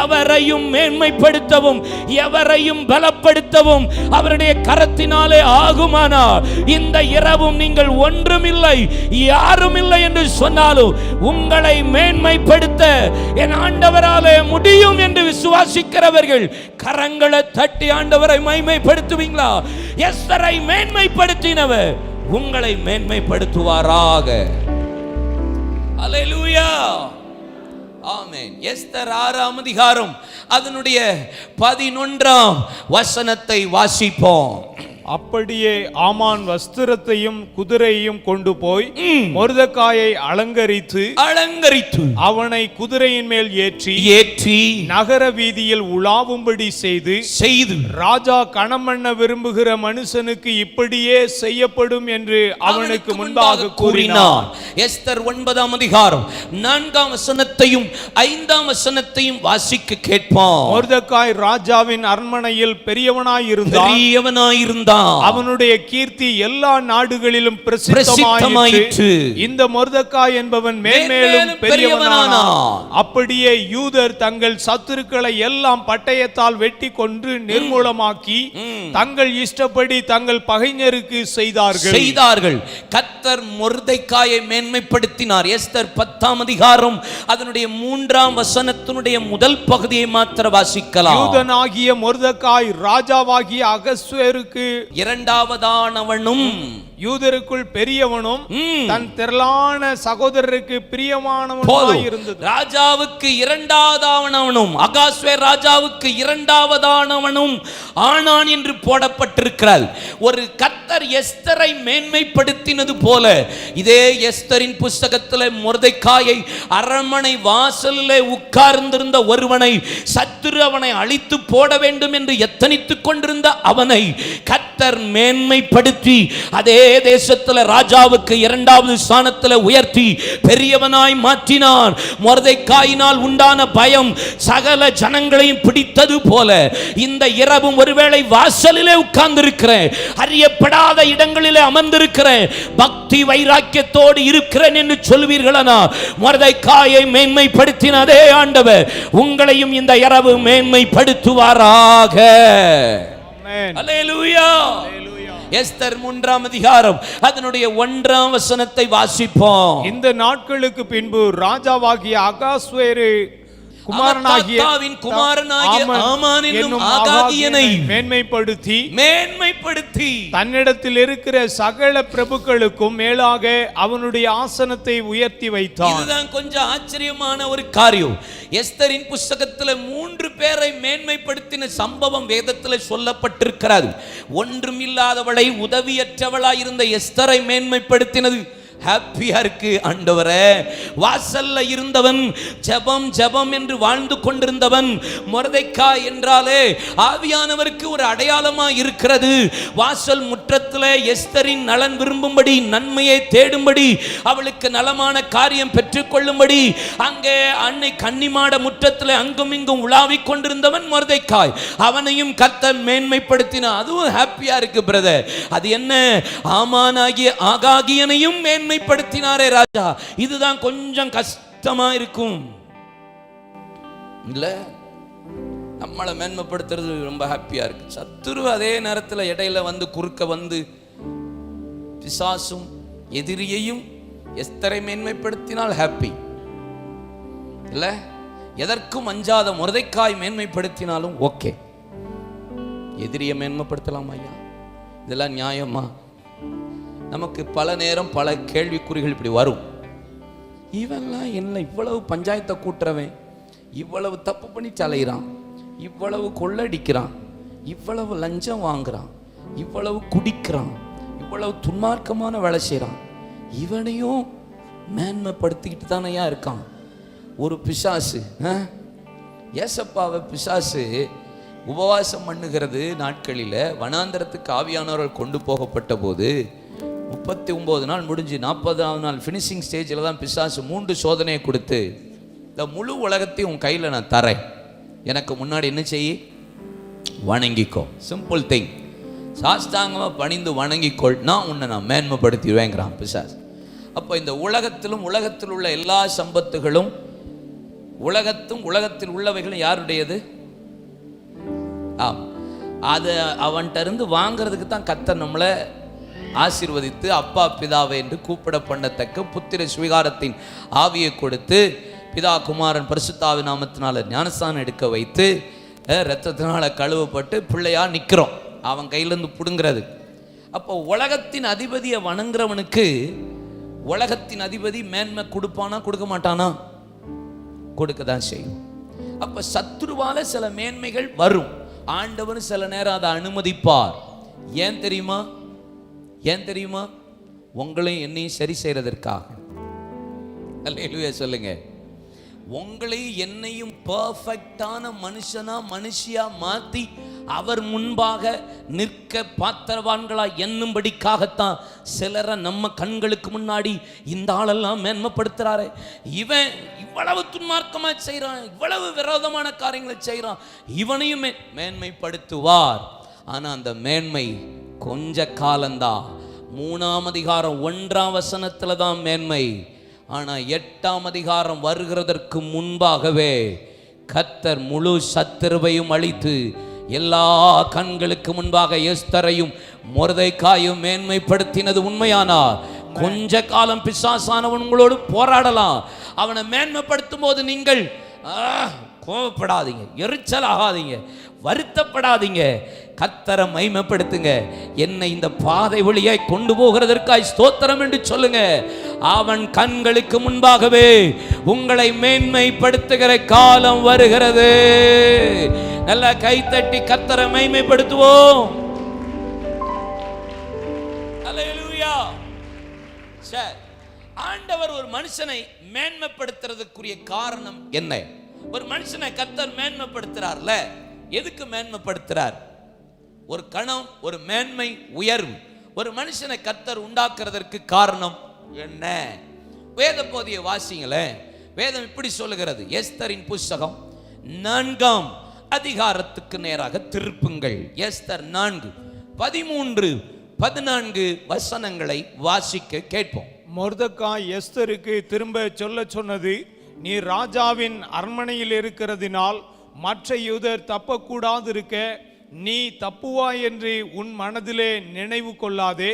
எவரையும் மேன்மைப்படுத்தவும் எவரையும் பலப்படுத்தவும் அவருடைய கரத்தினாலே ஆகுமானார். இந்த இரவும் நீங்கள் ஒன்றுமில்லை யாரும் இல்லை என்று சொன்னாலும் உங்களை மேன்மைப்படுத்த என் ஆண்டவராலே முடியும் என்று விசுவாசிக்கிறவர்கள் கரங்களை தட்டி ஆண்டவரை மகிமைப்படுத்துவீங்களா? எஸ்தரை மேன்மைப்படுத்தினவர் உங்களை மேன்மைப்படுத்துவாராக. அல்லேலூயா, ஆமென். எஸ்தர் 6ஆம் அதிகாரம் அதனுடைய 11ஆம் வசனத்தை வாசிப்போம். அப்படியே ஆமான் வஸ்திரத்தையும் குதிரையையும் கொண்டு போய் மொர்தெக்காயை அலங்கரித்து அவனை குதிரையின் மேல் ஏற்றி நகர வீதியில் உலாவும்படி செய்து ராஜா கணமண்ண விரும்புகிற மனுஷனுக்கு இப்படியே செய்யப்படும் என்று அவனுக்கு முன்பாக கூறினார். எஸ்தர் 9ஆம் அதிகாரம் 4ஆம் வசனத்தையும் 5ஆம் வசனத்தையும் வாசிக்க கேட்போம். மொர்தெக்காய் ராஜாவின் அரண்மனையில் பெரியவனாய் இருந்தான். செய்தான். அவனுடைய கீர்த்தி எல்லா நாடுகளிலும் பிரசித்தமாயிற்று. இந்த மொர்தெகாய் என்பவன் மேன்மேலும் பெரியவனானான். அப்படியே யூதர் தங்கள் சத்துருக்களை எல்லாம் பட்டயத்தால் வெட்டி கொன்று நிர்மூலமாக்கி தங்கள் இஷ்டப்படி தங்கள் பகைஞருக்கு செய்தார்கள். கர்த்தர் மொர்தெகாயை மேன்மைப்படுத்தினார். எஸ்தர் 10ஆம் அதிகாரம் அதனுடைய 3ஆம் வசனத்தினுடைய முதல் பகுதியை மாத்திர வாசிக்கலாம். யூதனாகிய மொர்தெகாய் ராஜாவாகிய அகஸ்வேருக்கு இரண்டாவதானவனும் யூதருக்குள் பெரியவனும் தன் திரளான சகோதரருக்கு பிரியமானவனுமாய் இருந்தது. ராஜாவுக்கு இரண்டாவதானவனும் அகாஸ்வேர் ராஜாவுக்கு இரண்டாவதானவனும் ஆனான் என்று போடப்பட்டிருக்கிறார். ஒரு கர்த்தர் எஸ்தரை மேன்மைப்படுத்தினது போல இதே எஸ்தரின் புஸ்தகத்தில் மொர்தெகாயை அரண்மனை வாசலிலே உட்கார்ந்திருந்த ஒருவனை சத்துரு அவனை அழித்து போட வேண்டும் என்று எத்தனித்துக் கொண்டிருந்த அவனை கர்த்தர் மேன்மைப்படுத்தி அதே தேசத்தில் ராஜாவுக்கு இரண்டாவது ஸ்தானத்தில் உயர்த்தி பெரியவனாய் மாற்றினார். மொர்தெகாயினால் உண்டான பயம் சகல ஜனங்களையும் பிடித்தது போல இந்த இரவும் ஒருவேளை வாசலிலே உட்கார்ந்திருக்கிறேன், அறியப்படாத இடங்களிலே அமர்ந்திருக்கிறேன், பக்தி வைராக்கியத்தோடு இருக்கிறேன் என்று சொல்வீர்களா? மொர்தெகாயை மேன்மைப்படுத்தின அதே ஆண்டவர் உங்களையும் இந்த இரவு மேன்மைப்படுத்துவாராக. அல்லேலூயா. எஸ்தர் 3ஆம் அதிகாரம் அதனுடைய 1ஆம் வசனத்தை வாசிப்போம். இந்த நாட்களுக்கு பின்பு ராஜாவாகிய அகாஸ்வேரு குமாரனாகிய ஆமான் என்னும் ஆகாகியனை மேன்மைப்படுத்தி தன்னிடத்தில் இருக்கிற சகல பிரபுக்களுக்கும் மேலாக அவனுடைய ஆசனத்தை உயர்த்தி வைத்தான். இதுதான் கொஞ்சம் ஆச்சரியமான ஒரு காரியம். எஸ்தரின் புஸ்தகத்தில் 3 பேரை மேன்மைப்படுத்தின சம்பவம் வேதத்தில் சொல்லப்பட்டிருக்கிறது. ஒன்றும் இல்லாதவளை உதவியற்றவளாய் இருந்த எஸ்தரை மேன்மைப்படுத்தினது ஹாப்பியா இருக்கு. ஆண்டவரே, வாசல்ல இருந்தவன் ஜெபம் என்று வாழ்ந்து கொண்டிருந்தவன் மொர்தெகாய் என்றாலே ஆவியானவருக்கு ஒரு அடையாளமா இருக்கிறது. வாசல் முற்றத்திலே எஸ்தரின் நலன் விரும்பும்படி, நன்மையை தேடும்படி, அவளுக்கு நலமான காரியம் பெற்றுக்கொள்ளும்படி அங்கே அன்னை கன்னிமாட முற்றத்திலே அங்கும் இங்கும் உலாவிக் கொண்டிருந்தவன் மொர்தெகாய். அவனையும் கர்த்தர் மேன்மைப்படுத்தின. அதுவும் ஹாப்பியா இருக்கு பிரதர். அது என்ன? ஆமானாகிய ஆகாகியனையும் மேன்மைப்படுத்தினாரே ராஜா. இதுதான் கொஞ்சம் கஷ்டமா இருக்கும் இல்ல? நம்மளை மேன்மைப்படுத்துறது ரொம்ப ஹாப்பியா இருக்கு. சத்துரு அதே நேரத்தில் இடையில வந்து குறுக்க வந்து பிசாசும் எதிரியையும் எஸ்தரை மேன்மைப்படுத்தினால் ஹாப்பி இல்ல? எதற்கும் அஞ்சாத மொர்தெகாய் மேன்மைப்படுத்தினாலும் ஓகே. எதிரியை மேன்மைப்படுத்தலாம் ஐயா? இதெல்லாம் நியாயமா? நமக்கு பல நேரம் பல கேள்விக்குறிகள் இப்படி வரும். இவெல்லாம் என்ன இவ்வளவு பஞ்சாயத்தை கூட்டுறவன், இவ்வளவு தப்பு பண்ணி அலைகிறான், இவ்வளவு கொள்ளடிக்கிறான், இவ்வளவு லஞ்சம் வாங்குறான், இவ்வளவு குடிக்கிறான், இவ்வளவு துன்மார்க்கமான வேலை செய்கிறான், இவனையும் மேன்மைப்படுத்திக்கிட்டு தானையா இருக்கான் ஒரு பிசாசு. ஏசப்பாவை பிசாசு உபவாசம் பண்ணுகிறது நாட்களில் வனாந்தரத்துக்கு ஆவியானவர்கள் கொண்டு போகப்பட்ட போது 39 நாள் முடிஞ்சு 40ஆவது நாள் ஃபினிஷிங் ஸ்டேஜில் தான் பிசாசு 3 சோதனையை கொடுத்து, இந்த முழு உலகத்தையும் உன் கையில் நான் தரேன், எனக்கு முன்னாடி என்ன செய்ய? வணங்கிக்கோ. Simple thing. சாஸ்தாங்கமாக பணிந்து வணங்கிக்கொள், நான் உன்னை நான் மேன்மைப்படுத்திடுவேங்கிறான் பிசாசு. அப்போ இந்த உலகத்தில் உள்ள எல்லா சம்பத்துகளும் உலகத்தில் உள்ளவைகளும் யாருடையது? அதை அவன்கிட்ட இருந்து வாங்கிறதுக்கு தான் கர்த்தர் நம்மளை ஆசீர்வதித்து அப்பா பிதாவை என்று கூப்பிட பண்ணத்தக்க புத்திர சுவிகாரத்தின் ஆவியை கொடுத்து பிதா குமாரன் பரிசுத்தாவி நாமத்தினால ஞானஸ்தானம் எடுக்க வைத்து இரத்தத்தினால கழுவப்பட்டு பிள்ளையா நிற்கிறோம் அவன் கையிலேருந்து பிடுங்கிறது. அப்போ உலகத்தின் அதிபதியை வணங்குறவனுக்கு உலகத்தின் அதிபதி மேன்மை கொடுப்பானா கொடுக்க மாட்டானா? கொடுக்க தான் செய்யும். அப்போ சத்துருவால சில மேன்மைகள் வரும். ஆண்டவர் சில நேரம் அதை அனுமதிப்பார். ஏன் தெரியுமா? உங்களையும் என்னையும் சரி செய்யறதற்காக. அல்லேலூயா சொல்லுங்க. உங்களையும் என்னையும் பர்ஃபெக்டான மனுஷியா மாத்தி அவர் முன்பாக நிற்க பாத்திரவான்களா எண்ணும்படிக்காகத்தான் சிலரை நம்ம கண்களுக்கு முன்னாடி இந்த ஆளெல்லாம் மேன்மைப்படுத்துறாரு. இவன் இவ்வளவு துன்மார்க்கமா செய்யறான், இவ்வளவு விரோதமான காரியங்களை செய்யறான், இவனையும் மேன்மைப்படுத்துவார். ஆனா அந்த மேன்மை கொஞ்ச காலம்தான். 3ஆம் அதிகாரம் 1ஆம் வசனத்துல தான் மேன்மை. ஆனா 8ஆம் அதிகாரம் வருகிறதற்கு முன்பாகவே கர்த்தர் முழு சத்துருவையும் அழித்து எல்லா கண்களுக்கு முன்பாக எஸ்தரையும் மொர்தெக்காயும் மேன்மைப்படுத்தினது உண்மையானார். கொஞ்ச காலம் பிசாசானவன் உங்களோடு போராடலாம். அவனை மேன்மைப்படுத்தும் போது நீங்கள் கோபப்படாதீங்க, எரிச்சல் ஆகாதீங்க, வருத்தப்படாதீங்க. கர்த்தரை மகிமைப்படுத்துங்க. என்னை இந்த பாதை வழியாய் கொண்டு போகிறதற்காய் ஸ்தோத்திரம் என்று சொல்லுங்க. அவன் கண்களுக்கு முன்பாகவே உங்களை மேன்மைப்படுத்துகிற காலம் வருகிறது. நல்லா கைத்தட்டி கர்த்தரை மகிமைப்படுத்துவோம். அல்லேலூயா. சரி, ஆண்டவர் ஒரு மனுஷனை மேன்மைப்படுத்துறதுக்குரிய காரணம் என்ன? ஒரு மனுஷனை கர்த்தர் மேன்மைப்படுத்துறார்ல, எதுக்கு மேன்மைப்படுத்துறார்? ஒரு கணம், ஒரு மேன்மை, உயர்வு ஒரு மனுஷனை கர்த்தர் உண்டாக்குறதற்கு காரணம் என்ன? வேத போதிய வாசிங்களே. வேதம் இப்படி சொல்லுகிறது. எஸ்தரின் புஸ்தகம் 4ஆம் அதிகாரத்துக்கு நேராக திருப்புங்கள். எஸ்தர் 4:13-14 வசனங்களை வாசிக்க கேட்போம். மொர்தெக்காய் எஸ்தருக்கு திரும்ப சொல்ல சொன்னது, நீ ராஜாவின் அரண்மனையில் இருக்கிறதினால் மற்ற யூதர் தப்பக்கூடாதிருக்க நீ தப்புவாய் என்று உன் மனதிலே நினைவு கொள்ளாதே.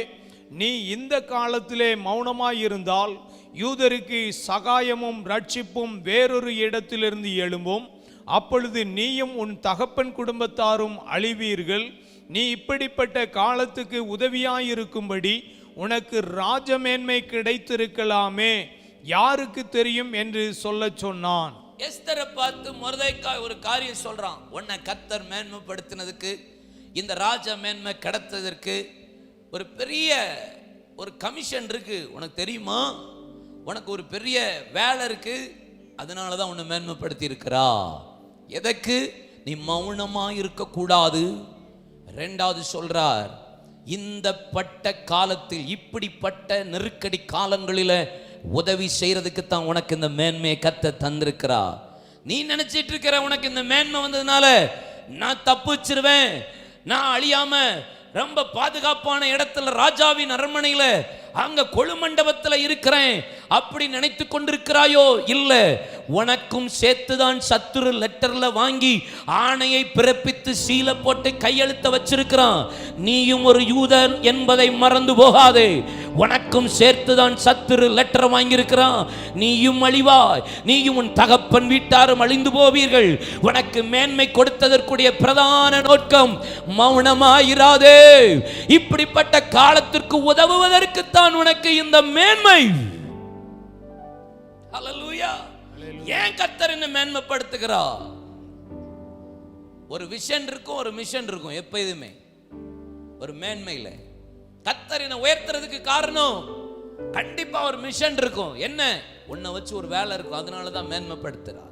நீ இந்த காலத்திலே மௌனமாயிருந்தால் யூதருக்கு சகாயமும் ரட்சிப்பும் வேறொரு இடத்திலிருந்து எழும்பும். அப்பொழுது நீயும் உன் தகப்பன் குடும்பத்தாரும் அழிவீர்கள். நீ இப்படிப்பட்ட காலத்துக்கு உதவியாயிருக்கும்படி உனக்கு ராஜமேன்மை கிடைத்திருக்கலாமே, யாருக்கு தெரியும் என்று சொல்ல சொன்னான். எஸ்தரை பார்த்து மொர்தெக்காய் ஒரு காரியம் சொல்றான். உன்னை கர்த்தர் மேன்மைப்படுத்தினதுக்கு, இந்த ராஜ மேன்மை கிடைத்ததற்கு ஒரு பெரிய ஒரு கமிஷன் இருக்கு, உனக்கு தெரியுமா? உனக்கு ஒரு பெரிய வேலை இருக்கு, அதனாலதான் உன்னை மேன்மைப்படுத்தி இருக்கிறா. எதற்கு? நீ மௌனமா இருக்கக்கூடாது. 2வது சொல்றார், இந்த பட்ட காலத்தில், இப்படிப்பட்ட நெருக்கடி காலங்களில் உதவி செய்யறதுக்கு தான் உனக்கு இந்த மேன்மையை கர்த்தர் தந்திருக்கிறா. நீ நினைச்சிட்டு இருக்கிற உனக்கு இந்த மேன்மை வந்ததுனால நான் தப்பிச்சிருவேன், நான் அழியாம ரொம்ப பாதுகாப்பான இடத்துல ராஜாவின் அரண்மனையில அங்க கொழுமண்டபத்துல இருக்கிறேன் அப்படி நினைத்து கொண்டிருக்கிறாயோ? இல்ல, உனக்கும் சேர்த்துதான் சத்துரு லெட்டர்ல வாங்கி ஆணையை பிறப்பித்து சீல போட்டு கையெழுத்த வச்சிருக்கிறான். நீயும் ஒரு யூதன் என்பதை மறந்து போகாதே. உனக்கும் சேர்த்துதான் சத்துரு லெட்டர் வாங்கியிருக்கிறான். நீயும் அழிவாய், நீயும் உன் தகப்பன் வீட்டாரும் அழிந்து போவீர்கள். உனக்கு மேன்மை கொடுத்ததற்குரிய பிரதான நோக்கம் மௌனமாயிராதே. இப்படிப்பட்ட காலத்திற்கு உதவுவதற்குத்தான் உனக்கு இந்த மேன்மை. ஹல்லேலூயா. ஏன் கர்த்தர் என்ன மேன்மைப்படுத்துகிறா? ஒரு விஷன் இருக்கும், ஒரு மிஷன் இருக்கும். எப்பயுமே ஒரு மேன்மையில கர்த்தர் என்ன உயர்த்துறதுக்கு காரணம் கண்டிப்பா ஒரு மிஷன் இருக்கும். என்ன? உன்னை வச்சு ஒரு வேலை இருக்கும், அதனாலதான் மேன்மைப்படுத்துறா.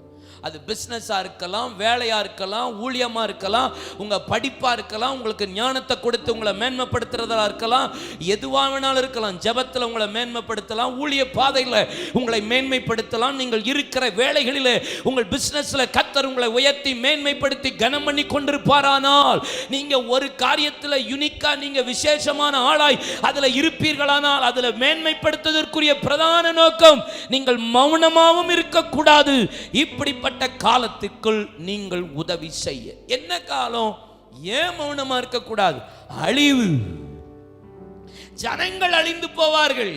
அது பிஸ்னஸா இருக்கலாம், வேலையா இருக்கலாம், ஊழியமா இருக்கலாம், உங்க படிப்பா இருக்கலாம், உங்களுக்கு ஞானத்தை கொடுத்து உங்களை மேன்மைப்படுத்துறதா இருக்கலாம், எதுவா வேணாலும் இருக்கலாம். ஜெபத்துல உங்களை மேன்மைப்படுத்தலாம், ஊழிய பாதையில உங்களை மேன்மைப்படுத்தலாம், நீங்கள் இருக்கிற வேலைகளில உங்கள் பிசினஸ்ல கர்த்தர் உங்களை உயர்த்தி மேன்மைப்படுத்தி கனம் பண்ணி கொண்டிருப்பாரானால், நீங்க ஒரு காரியத்துல யுனிக்கா நீங்க விசேஷமான ஆளாய் அதுல இருப்பீர்களானால், அதுல மேன்மைப்படுத்துவதற்குரிய பிரதான நோக்கம் நீங்கள் மௌனமாகவும் இருக்கக்கூடாது. இப்படிப்பட்ட காலத்துக்குள் நீங்கள் உதவி செய்ய. என்ன காலம்? ஏன் மௌனமா இருக்கக்கூடாது? அழிவு. ஜனங்கள் அழிந்து போவார்கள்.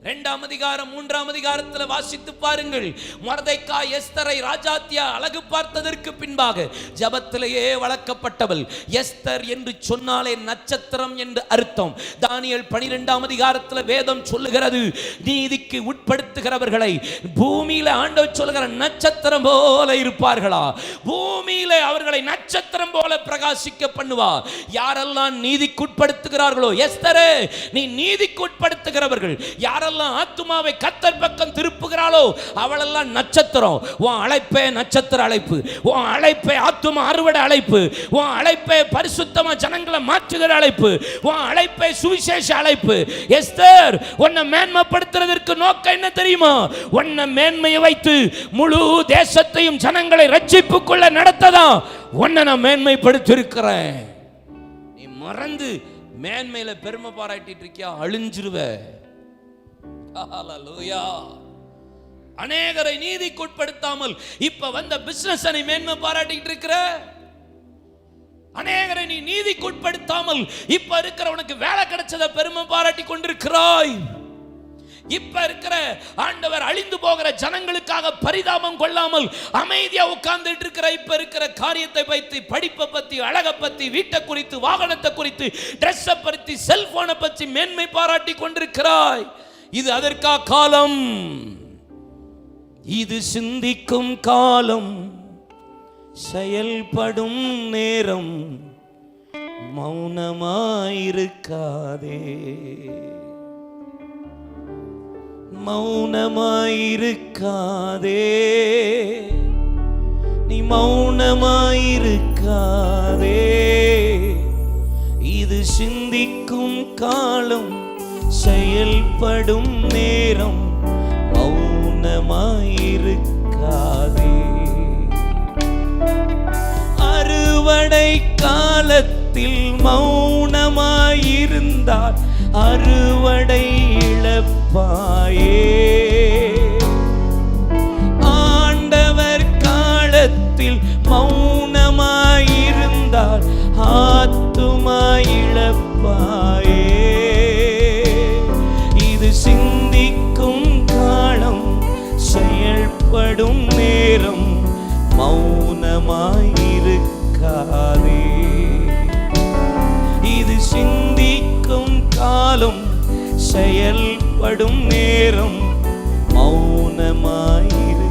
2ஆம் அதிகாரம் 3ஆம் அதிகாரத்தில் வாசித்து பாருங்கள். மொர்தெக்காய் எஸ்தரை ராஜாத்தியா அழகு பார்த்ததற்கு பின்பாக ஜபத்திலேயே வளர்க்கப்பட்டவள். எஸ்தர் என்று சொன்னாலே நட்சத்திரம் என்று அர்த்தம். தானியேல் 12ஆம் அதிகாரத்தில் வேதம் சொல்லுகிறது, நீதிக்கு உட்படுத்துகிறவர்களை பூமியில ஆண்டவர் சொல்லுகிற நட்சத்திரம் போல இருப்பார்களா? பூமியில அவர்களை நட்சத்திரம் போல பிரகாசிக்க பண்ணுவார். யாரெல்லாம் நீதிக்கு உட்படுத்துகிறார்களோ, எஸ்தரே நீ நீதிக்கு உட்படுத்துகிறவர்கள் யாரெல்லாம் ஆத்துமாவை கர்த்தர் பக்கம் திருப்புகிறாளோ அவளெல்லாம் நட்சத்திரம். உன் அழைப்பே நட்சத்திர அழைப்பு, உன் அழைப்பே ஆத்துமா அறுவடை அழைப்பு, உன் அழைப்பே பரிசுத்தமா ஜனங்களை மாற்றுகிற அழைப்பு, உன் அழைப்பே சுவிசேஷ அழைப்பு. எஸ்தர், உன்னை மேன்மைப்படுத்துறதற்கு நோக்கம் என்ன தெரியுமா? உன்னை மேன்மையை வைத்து முழு தேசத்தையும் ஜனங்களை ரட்சிப்புக்குள்ள நடத்ததான் உன்னை நான் மேன்மைப்படுத்தி இருக்கிறேன். நீ மறந்து மேன்மையில பெருமை பாராட்டிட்டு இருக்கியா, அழிஞ்சிருவ. ஹல்லேலூயா. அநேகரை நீதிக்குட்படுத்தாமல் இப்ப வந்த பிசினஸ் நீ மேன்மை பாராட்டிட்டு இருக்கிற. அநேகரை நீ நீதிக்குட்படுத்தாமல் இப்ப இருக்கிற உனக்கு வேலை கிடைச்சத பெருமை பாராட்டி கொண்டிருக்கிறாய். இப்ப இருக்கிற ஆண்டவர் அழிந்து போகிற ஜனங்களுக்காக பரிதாபம் கொள்ளாமல் அமைதியா உட்கார்ந்துட்டு இருக்கிற இப்ப இருக்கிற காரியத்தை பத்தி, படிப்பை பத்தி, அழகை பத்தி, வீட்டை குறித்து, வாகனத்தை குறித்து, டிரெஸ்ஸை பத்தி, செல்போனை பத்தி மேன்மை பாராட்டி கொண்டிருக்கிறாய். இது அதற்கா காலம், இது சிந்திக்கும் காலம், செயல்படும் நேரம், மௌனமாயிருக்காதே, மௌனமாயிருக்காதே, நீ மௌனமாயிருக்காதே. இது சிந்திக்கும் காலம், செயல்படும் நேரம், மௌனமாயிருக்காதே. அறுவடை காலத்தில் மௌனமாயிருந்தால் அறுவடை இழப்பாயே. ஆண்டவர் காலத்தில் மௌனமாயிருந்தால் ஆத்துமா இழப்பாயே. இது சிந்திக்கும் காலம், செயல்படும் நேரம், மௌனமாயிருக்காதே. இது சிந்திக்கும் காலம், செயல்படும் நேரம், மௌனமாயிரு.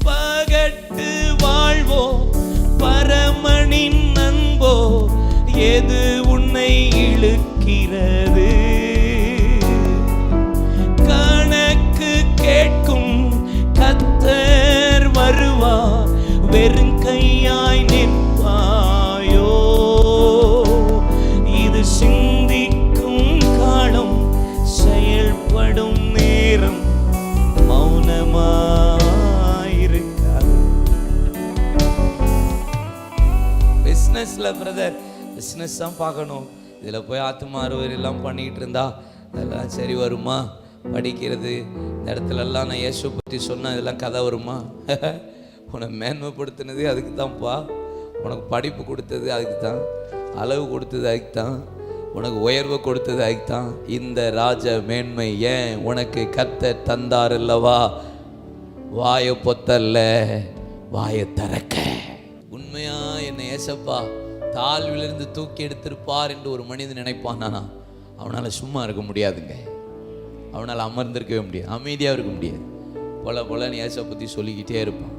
பகட்டு வாழ்வோ பரமனின் அன்போ, எது உன்னை இழுக்கிறது? கணக்கு கேட்கும் கர்த்தர் வருவார், வெறுங்கையாய் நிற்பாயோ? இது சிந்திக்கும் காலம், செயல்படும் நேரம், மௌனமாயிருக்காது. பிசினஸ்ல பிரதர், பிசினஸ் தான் பார்க்கணும். இதுல போய் ஆத்துமா அறுவர் எல்லாம் பண்ணிட்டு இருந்தா அதெல்லாம் சரி வருமா? படிக்கிறது இந்த இடத்துல எல்லாம் நான் இயேசு பற்றி சொன்ன இதெல்லாம் கதை வருமா? உனக்கு மேன்மைப்படுத்தினது அதுக்கு தான்ப்பா. உனக்கு படிப்பு கொடுத்தது அதுக்கு தான், அளவு கொடுத்தது அதுக்கு தான், உனக்கு உயர்வு கொடுத்தது அதுக்கு தான். இந்த ராஜ மேன்மை ஏன் உனக்கு கர்த்தர் தந்தார் அல்லவா? வாயை பொத்தல்ல, வாயை திறக்க. உண்மையா என்னை ஏசப்பா தாழ்விலிருந்து தூக்கி எடுத்திருப்பார் என்று ஒரு மனிதன் நினைப்பானா, அவனால் சும்மா இருக்க முடியாதுங்க. அவனால் அமர்ந்திருக்கவே முடியாது, அமைதியாக இருக்க முடியாது. போலன்னு ஏசை பற்றி சொல்லிக்கிட்டே இருப்பான்.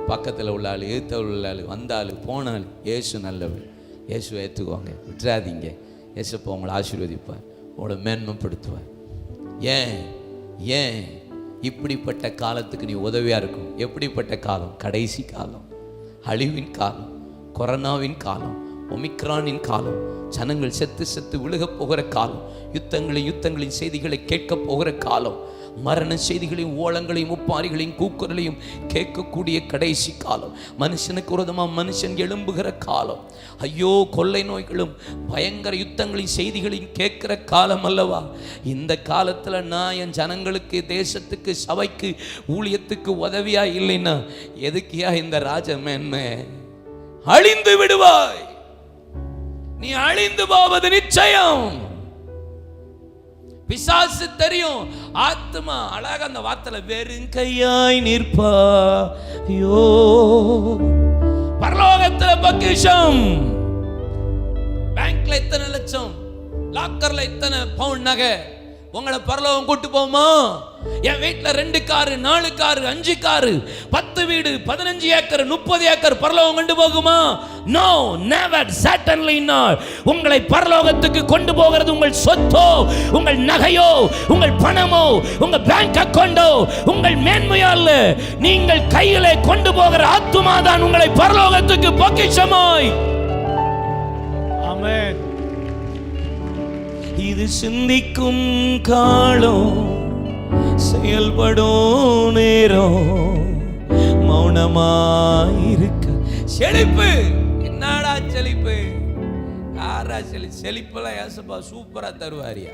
பக்கத்தில் உள்ள ஆள், எழுத்த உள்ள ஆள், வந்தாள் போனாள், ஏசு நல்லவர், இயேசுவை ஏற்றுக்குவாங்க, விட்டுறாதீங்க. ஏசப்பா உங்களை ஆசீர்வதிப்பார், உங்களை மேன்மைப்படுத்துவார். ஏன் ஏன் இப்படிப்பட்ட காலத்துக்கு நீ உதவியாக இருக்கும். எப்படிப்பட்ட காலம்? கடைசி காலம், அழிவின் காலம், கொரோனாவின் காலம், ஒமிக்ரானின் காலம், ஜனங்கள் செத்து செத்து விழுகப் போகிற காலம், யுத்தங்களின் செய்திகளை கேட்க போகிற காலம், மரண செய்திகளையும் ஓலங்களையும் முப்பாரிகளையும் கூக்குரலையும் கேட்கக்கூடிய கடைசி காலம், மனுஷனுக்கு விரோதமாக மனுஷன் எழும்புகிற காலம். ஐயோ, கொள்ளை நோய்களும் பயங்கர யுத்தங்களின் செய்திகளையும் கேட்கிற காலம் அல்லவா? இந்த காலத்தில் நான் என் ஜனங்களுக்கு, தேசத்துக்கு, சபைக்கு, ஊழியத்துக்கு உதவியா இல்லைன்னா எதுக்கியா இந்த ராஜ மேன்மை? அழிந்து விடுவாய், நீ அழிந்து போவது நிச்சயம். பிசாசு தெரியும், ஆத்மா அழகா அந்த வார்த்தையில வெறுங்கையாய் நிற்பாயோ. பரலோகத்துல பொக்கிஷம், பேங்க்ல எத்தனை லட்சம், லாக்கர்ல எத்தனை பவுண்ட் நகை, உங்களை பரலோகம் கூட்டு போமா? என் வீட்டுல 2 காரு, 4 காரு, 5 காரு, 10 வீடு, 15 ஏக்கர், 30 ஏக்கர் பரலோகம் கொண்டு போகுமா? No, never, certainly not. உங்களை பரலோகத்துக்கு கொண்டு போகிறது உங்கள் சொத்தோ, உங்கள் நகையோ, உங்கள் பணமோ, உங்க பேங்க் அக்கவுண்டோ, உங்கள் மேன்மையோ அல்ல. நீங்கள் கையிலே கொண்டு போகிற ஆத்துமா தான் உங்களை பரலோகத்துக்கு பொக்கிஷமாய். ஆமென். இது சிந்திக்கும் காலம், செயல்படும் நேரம், மௌனமாயிருக்க. செழிப்பு என்ன செழிப்பு? யாரா செழிப்பெல்லாம் ஏசப்பா சூப்பரா தருவாரியா?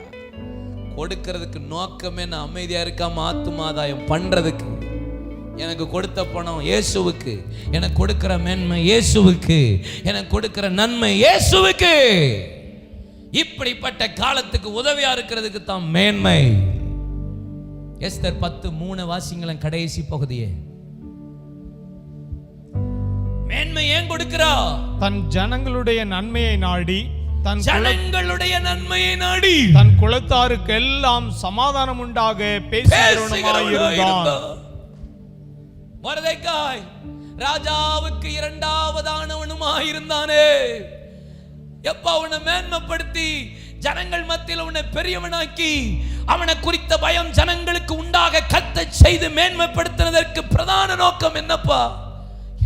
கொடுக்கிறதுக்கு நோக்கமே நான் அமைதியா இருக்காம ஆத்துமாதாயம் பண்றதுக்கு. எனக்கு கொடுத்த பணம் இயேசுவுக்கு, எனக்கு கொடுக்கிற மேன்மை இயேசுவுக்கு, எனக்கு கொடுக்கிற நன்மை இயேசுவுக்கு. இப்படிப்பட்ட காலத்துக்கு உதவியா இருக்கிறதுக்கு தான் மேன்மை. எஸ்தர் 10:3 வாசிங்களேன், கடைசி பகுதியே. மேன்மை ஏன் கொடுக்கிறா? தன் ஜனங்களுடைய நன்மையை நாடி, தன் ஜனங்களுடைய நன்மையை நாடி, தன் குலத்தாருக்கு எல்லாம் சமாதானம் உண்டாக பேசுகிறவனாயிருந்தான். மொர்தெகாய் ராஜாவுக்கு இரண்டாவதானவனுமாயிருந்தானே. எப்ப அவனை மேன்மைப்படுத்தி ஜனங்கள் மத்தியில் அவனை பெரியவனாக்கி அவனை குறித்த பயம் ஜனங்களுக்கு உண்டாக கத்த செய்து மேன்மைப்படுத்தினதற்கு பிரதான நோக்கம் என்னப்பா?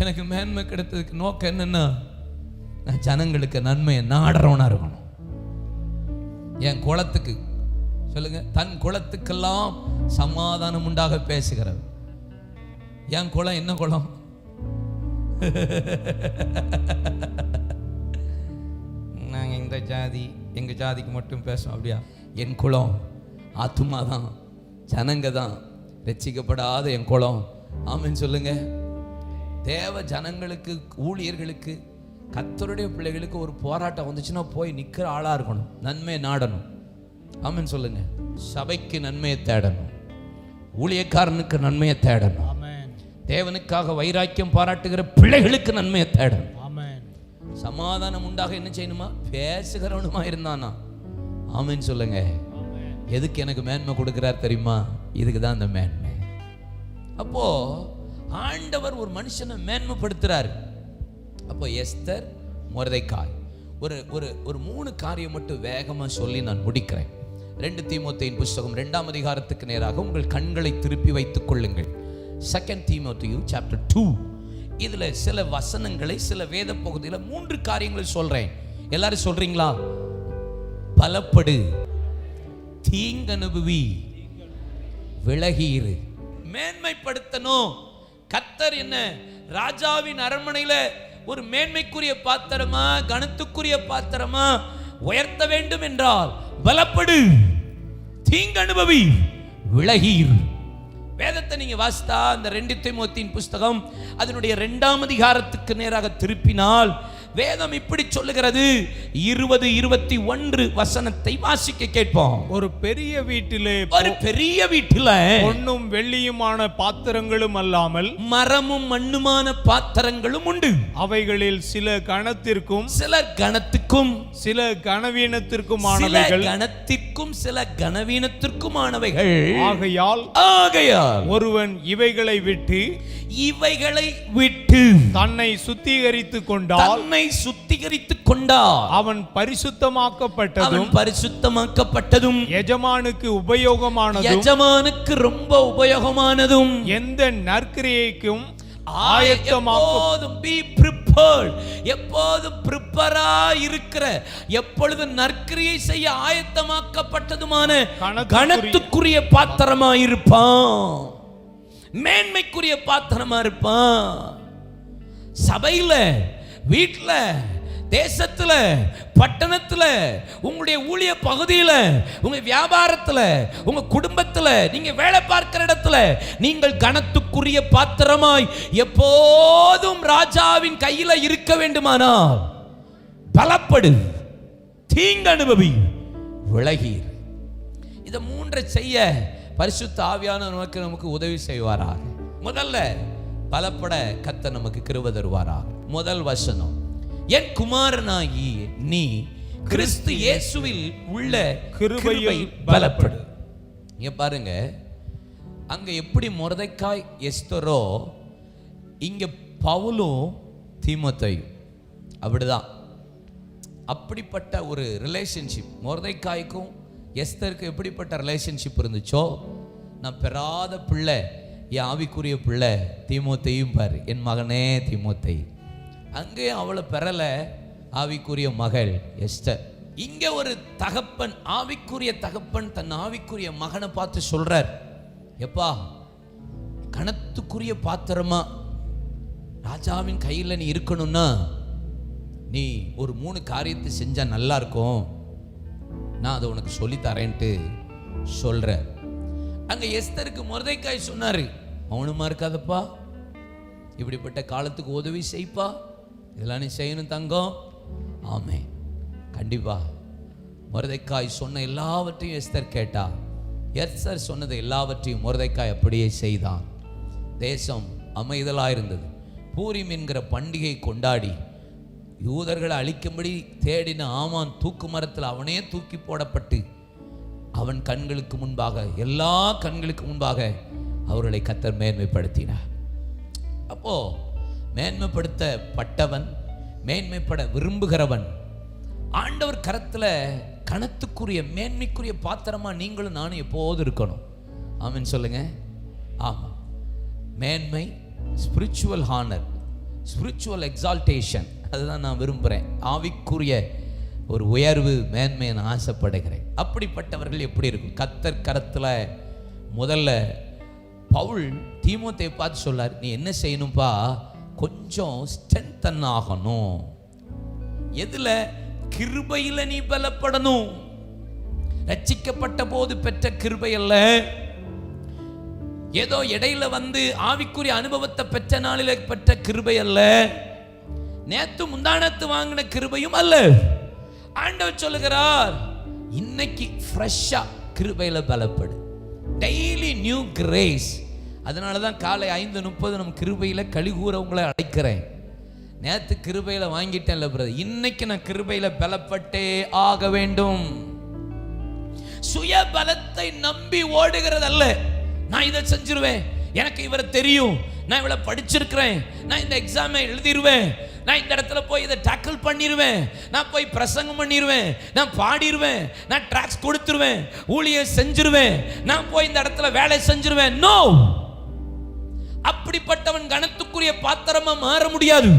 எனக்கு மேன்மை கிடைத்ததுக்கு நோக்கம் என்னன்னா, நான் ஜனங்களுக்கு நன்மையை நாடுறவனா இருக்கணும். என் குலத்துக்கு சொல்லுங்க, தன் குலத்துக்கெல்லாம் சமாதானம் உண்டாக பேசுகிறவர். என் குலம் என்ன குலம்? நாங்கள் இந்த ஜாதி, எங்கள் ஜாதிக்கு மட்டும் பேசுவோம் அப்படியா? என் குலம் ஆத்துமா தான், ஜனங்க தான், ரட்சிக்கப்படாத என் குலம். ஆமென் சொல்லுங்க. தேவ ஜனங்களுக்கு, ஊழியர்களுக்கு, கர்த்தருடைய பிள்ளைகளுக்கு ஒரு போராட்டம் வந்துச்சுன்னா போய் நிற்கிற ஆளாக இருக்கணும், நன்மையை நாடணும். ஆமென் சொல்லுங்க. சபைக்கு நன்மையை தேடணும், ஊழியக்காரனுக்கு நன்மையை தேடணும், தேவனுக்காக வைராக்கியம் பாராட்டுகிற பிள்ளைகளுக்கு நன்மையை தேடணும். சமாதானம் உண்டாக என்ன செய்யணுமா? பேசுகிறவனுமா இருந்தானா? ஆமென் சொல்லுங்க. எதுக்கு எனக்கு மேன்மை கொடுக்கிறார் தெரியுமா? இதுக்கு தான் அந்த மேன்மை. அப்போ ஆண்டவர் ஒரு மனுஷனை மேன்மைப்படுத்துறார். அப்போ எஸ்தர், மொர்தெகாய், ஒரு ஒரு ஒரு 3 காரியம் மட்டும் வேகமா சொல்லி நான் முடிக்கிறேன். 2 தீமோத்தேயின் புத்தகம் 2ஆம் அதிகாரத்துக்கு நேராக உங்கள் கண்களை திருப்பி வைத்துக் கொள்ளுங்கள். 2 தீமோத்தேயு chapter 2. இதுல சில வசனங்களை, சில வேத பகுதியில 3 காரியங்களை சொல்றேன். எல்லாரும் சொல்றீங்களா? பலப்படு, தீங்கனுபவி, விலகியிரு. மேன்மைப்படுத்தணும். கர்த்தர் என்ன ராஜாவின் அரண்மனையில ஒரு மேன்மைக்குரிய பாத்திரமா, கனத்துக்குரிய பாத்திரமா உயர்த்த வேண்டும் என்றால் பலப்படு, தீங்கனுபவி, விலகியிரு. வேதத்தை நீங்க வாசித்தா அந்த 2 தீமோத்தேயின் புத்தகம் அதனுடைய 2ஆம் அதிகாரத்துக்கு நேராக திருப்பினால் வேதம் இப்படி சொல்லுகிறது. 20-21 வசனத்தை வாசிக்க கேட்போம். ஒரு பெரிய வீட்டிலே, ஒரு பெரிய வீட்டில பொன்னும் வெள்ளியுமான பாத்திரங்களும் அல்லாமல் மரமும் மண்ணுமான பாத்திரங்களும் உண்டு. அவைகளில் சில கணத்திற்கும், சில கணத்துக்கும், சில கனவீனத்திற்குமானவைகள், கணத்திற்கும் சில கனவீனத்திற்குமானவைகள். ஆகையால் ஒருவன் இவைகளை விட்டு தன்னை சுத்திகரித்துக் கொண்டால் அவன் பரிசுத்தமாக்கப்பட்டதும் எஜமானுக்கு உபயோகமானதும், எஜமானுக்கு ரொம்ப உபயோகமானதும், எந்த நற்கிரியைக்கும் ஆயத்தமாக்கப்படும். be prepared. எப்போதும் ப்ரிப்பரா இருக்கிற, எப்பொழுது நற்கிரியை செய்ய ஆயத்தமாக்கப்பட்டதுமான கனத்துக்குரிய பாத்திரமா இருப்பான், மேன்மைக்குரிய பாத்திரமா இருப்பான். சபையில, வீட்டுல, தேசத்துல, பட்டணத்துல, உங்களுடைய ஊழிய பகுதியில, உங்க வியாபாரத்துல, உங்க குடும்பத்துல, நீங்க வேலை பார்க்கிற இடத்துல நீங்கள் கனத்துக்குரிய பாத்திரமாய் எப்போதும் ராஜாவின் கையில இருக்க வேண்டுமானால் பலப்படு, தீங்கனுபவி, விலகீர். இதை 3 செய்ய பரிசுத்த ஆவியானவர் நமக்கு உதவி செய்வாராக. முதல்ல பலப்பட கர்த்தர் நமக்கு கிருபை தருவாராக. முதல் வசனம், என் குமாரனாகி நீ கிறிஸ்து இயேசுவில் உள்ள கிருபையில் பலப்படு. இங்க பாருங்க, அங்க எப்படி மொர்தெகாய் எஸ்தரோ, இங்க பவுலும் தீமோத்தேயும் அப்படிதான். அப்படிப்பட்ட ஒரு ரிலேஷன்ஷிப் மொர்தெகாய்க்கும் எஸ்தருக்கு எப்படிப்பட்ட ரிலேஷன்ஷிப் இருந்துச்சோ, நான் பெறாத பிள்ளை, என் ஆவிக்குரிய பிள்ளை தீமோத்தேயும் பாரு, என் மகனே தீமோத்தேயு. அங்கே அவளை பெறல, ஆவிக்குரிய மகள் எஸ்தர். இங்க ஒரு தகப்பன், ஆவிக்குரிய தகப்பன் தன் ஆவிக்குரிய மகனை பார்த்து சொல்றார், எப்பா கனத்துக்குரிய பாத்திரமா ராஜாவின் கையில் நீ இருக்கணும்னா நீ ஒரு 3 காரியத்தை செஞ்சா நல்லா இருக்கும், நான் அதை உனக்கு சொல்லித்தரேன்ட்டு சொல்ற. அங்க எஸ்தருக்கு மொர்தெக்காய் சொன்னாரு, மௌனமா இருக்காதப்பா, இப்படிப்பட்ட காலத்துக்கு உதவி செய்ப்பா, இதெல்லாம் நீ செய்யணும் தங்கம். ஆமே, கண்டிப்பா. மொர்தெக்காய் சொன்ன எல்லாவற்றையும் எஸ்தர் கேட்டா. எஸ்தர் சொன்னது எல்லாவற்றையும் மொர்தெக்காய் அப்படியே செய்தான். தேசம் அமைதலாயிருந்தது. பூரிம் என்கிற பண்டிகை கொண்டாடி யூதர்களை அழிக்கும்படி தேடின ஆமான் தூக்கு மரத்தில் அவனே தூக்கி போடப்பட்டு அவன் கண்களுக்கு முன்பாக, எல்லா கண்களுக்கு முன்பாக அவர்களை கர்த்தர் மேன்மைப்படுத்தினார். அப்போ மேன்மைப்படுத்தப்பட்டவன், மேன்மைப்பட விரும்புகிறவன் ஆண்டவர் கரத்துல கணத்துக்குரிய மேன்மைக்குரிய பாத்திரமா நீங்களும் நானும் எப்போதும் இருக்கணும். ஆமென் சொல்லுங்க. ஆமா, மேன்மை, ஸ்பிரிச்சுவல் ஹானர், ஸ்பிரிச்சுவல் எக்ஸால்டேஷன், அதுதான் நான் விரும்புகிறேன். ஆவிக்குரிய ஒரு உயர்வு, மேன்மையை நான் ஆசைப்படுகிறேன். அப்படிப்பட்டவர்கள் எப்படி இருக்கும்? கர்த்தர் கரத்தில் முதல்ல பவுல் தீமோத்தேயை பார்த்து சொல்லார், நீ என்ன செய்யணும்பா, கொஞ்சம் ஸ்ட்ரென்தன் ஆகணும். எதுல? கிருபையில நீ பலப்படணும். ரட்சிக்கப்பட்ட போது பெற்ற கிருபை அல்ல, ஏதோ இடையில வந்து ஆவிக்குரிய அனுபவத்தை பெற்ற நாளில பெற்ற கிருபை அல்ல, நேத்து முந்தானத்து வாங்கின கிருபையும் அல்ல. ஆண்டவர் சொல்லுகிறார், இன்னைக்கு ஃப்ரெஷ்ஷா கிருபையில பலப்படு. Daily new grace. அதனாலதான் காலை 5:30 நம்ம கிருபையில கலிகூற உங்களை அழைக்கிறேன். நேத்து கிருபையில வாங்கிட்டேன்ல பிரதர், இன்னைக்கு நான் கிருபையில பலப்பட்டே ஆக வேண்டும். சுய பலத்தை நம்பி ஓடுகிறது அல்ல. நான் இதை செஞ்சிருவேன், எனக்கு இவரை தெரியும், நான் இவளை படிச்சிருக்கிறேன், நான் இந்த எக்ஸாமை எழுதிடுவேன், நான் இந்த இடத்துல போய் இதை டேக்கிள் பண்ணிடுவேன், நான் போய் பிரசங்கம் பண்ணிடுவேன், நான் பாடிடுவேன், நான் ட்ராக்ஸ் கொடுத்துருவேன், ஊழியம் செஞ்சிருவேன், நான் போய் இந்த இடத்துல வேலை செஞ்சிருவேன். நோ, அப்படிப்பட்டவன் கனத்துக்குரிய பாத்திரமா மாற முடியாது.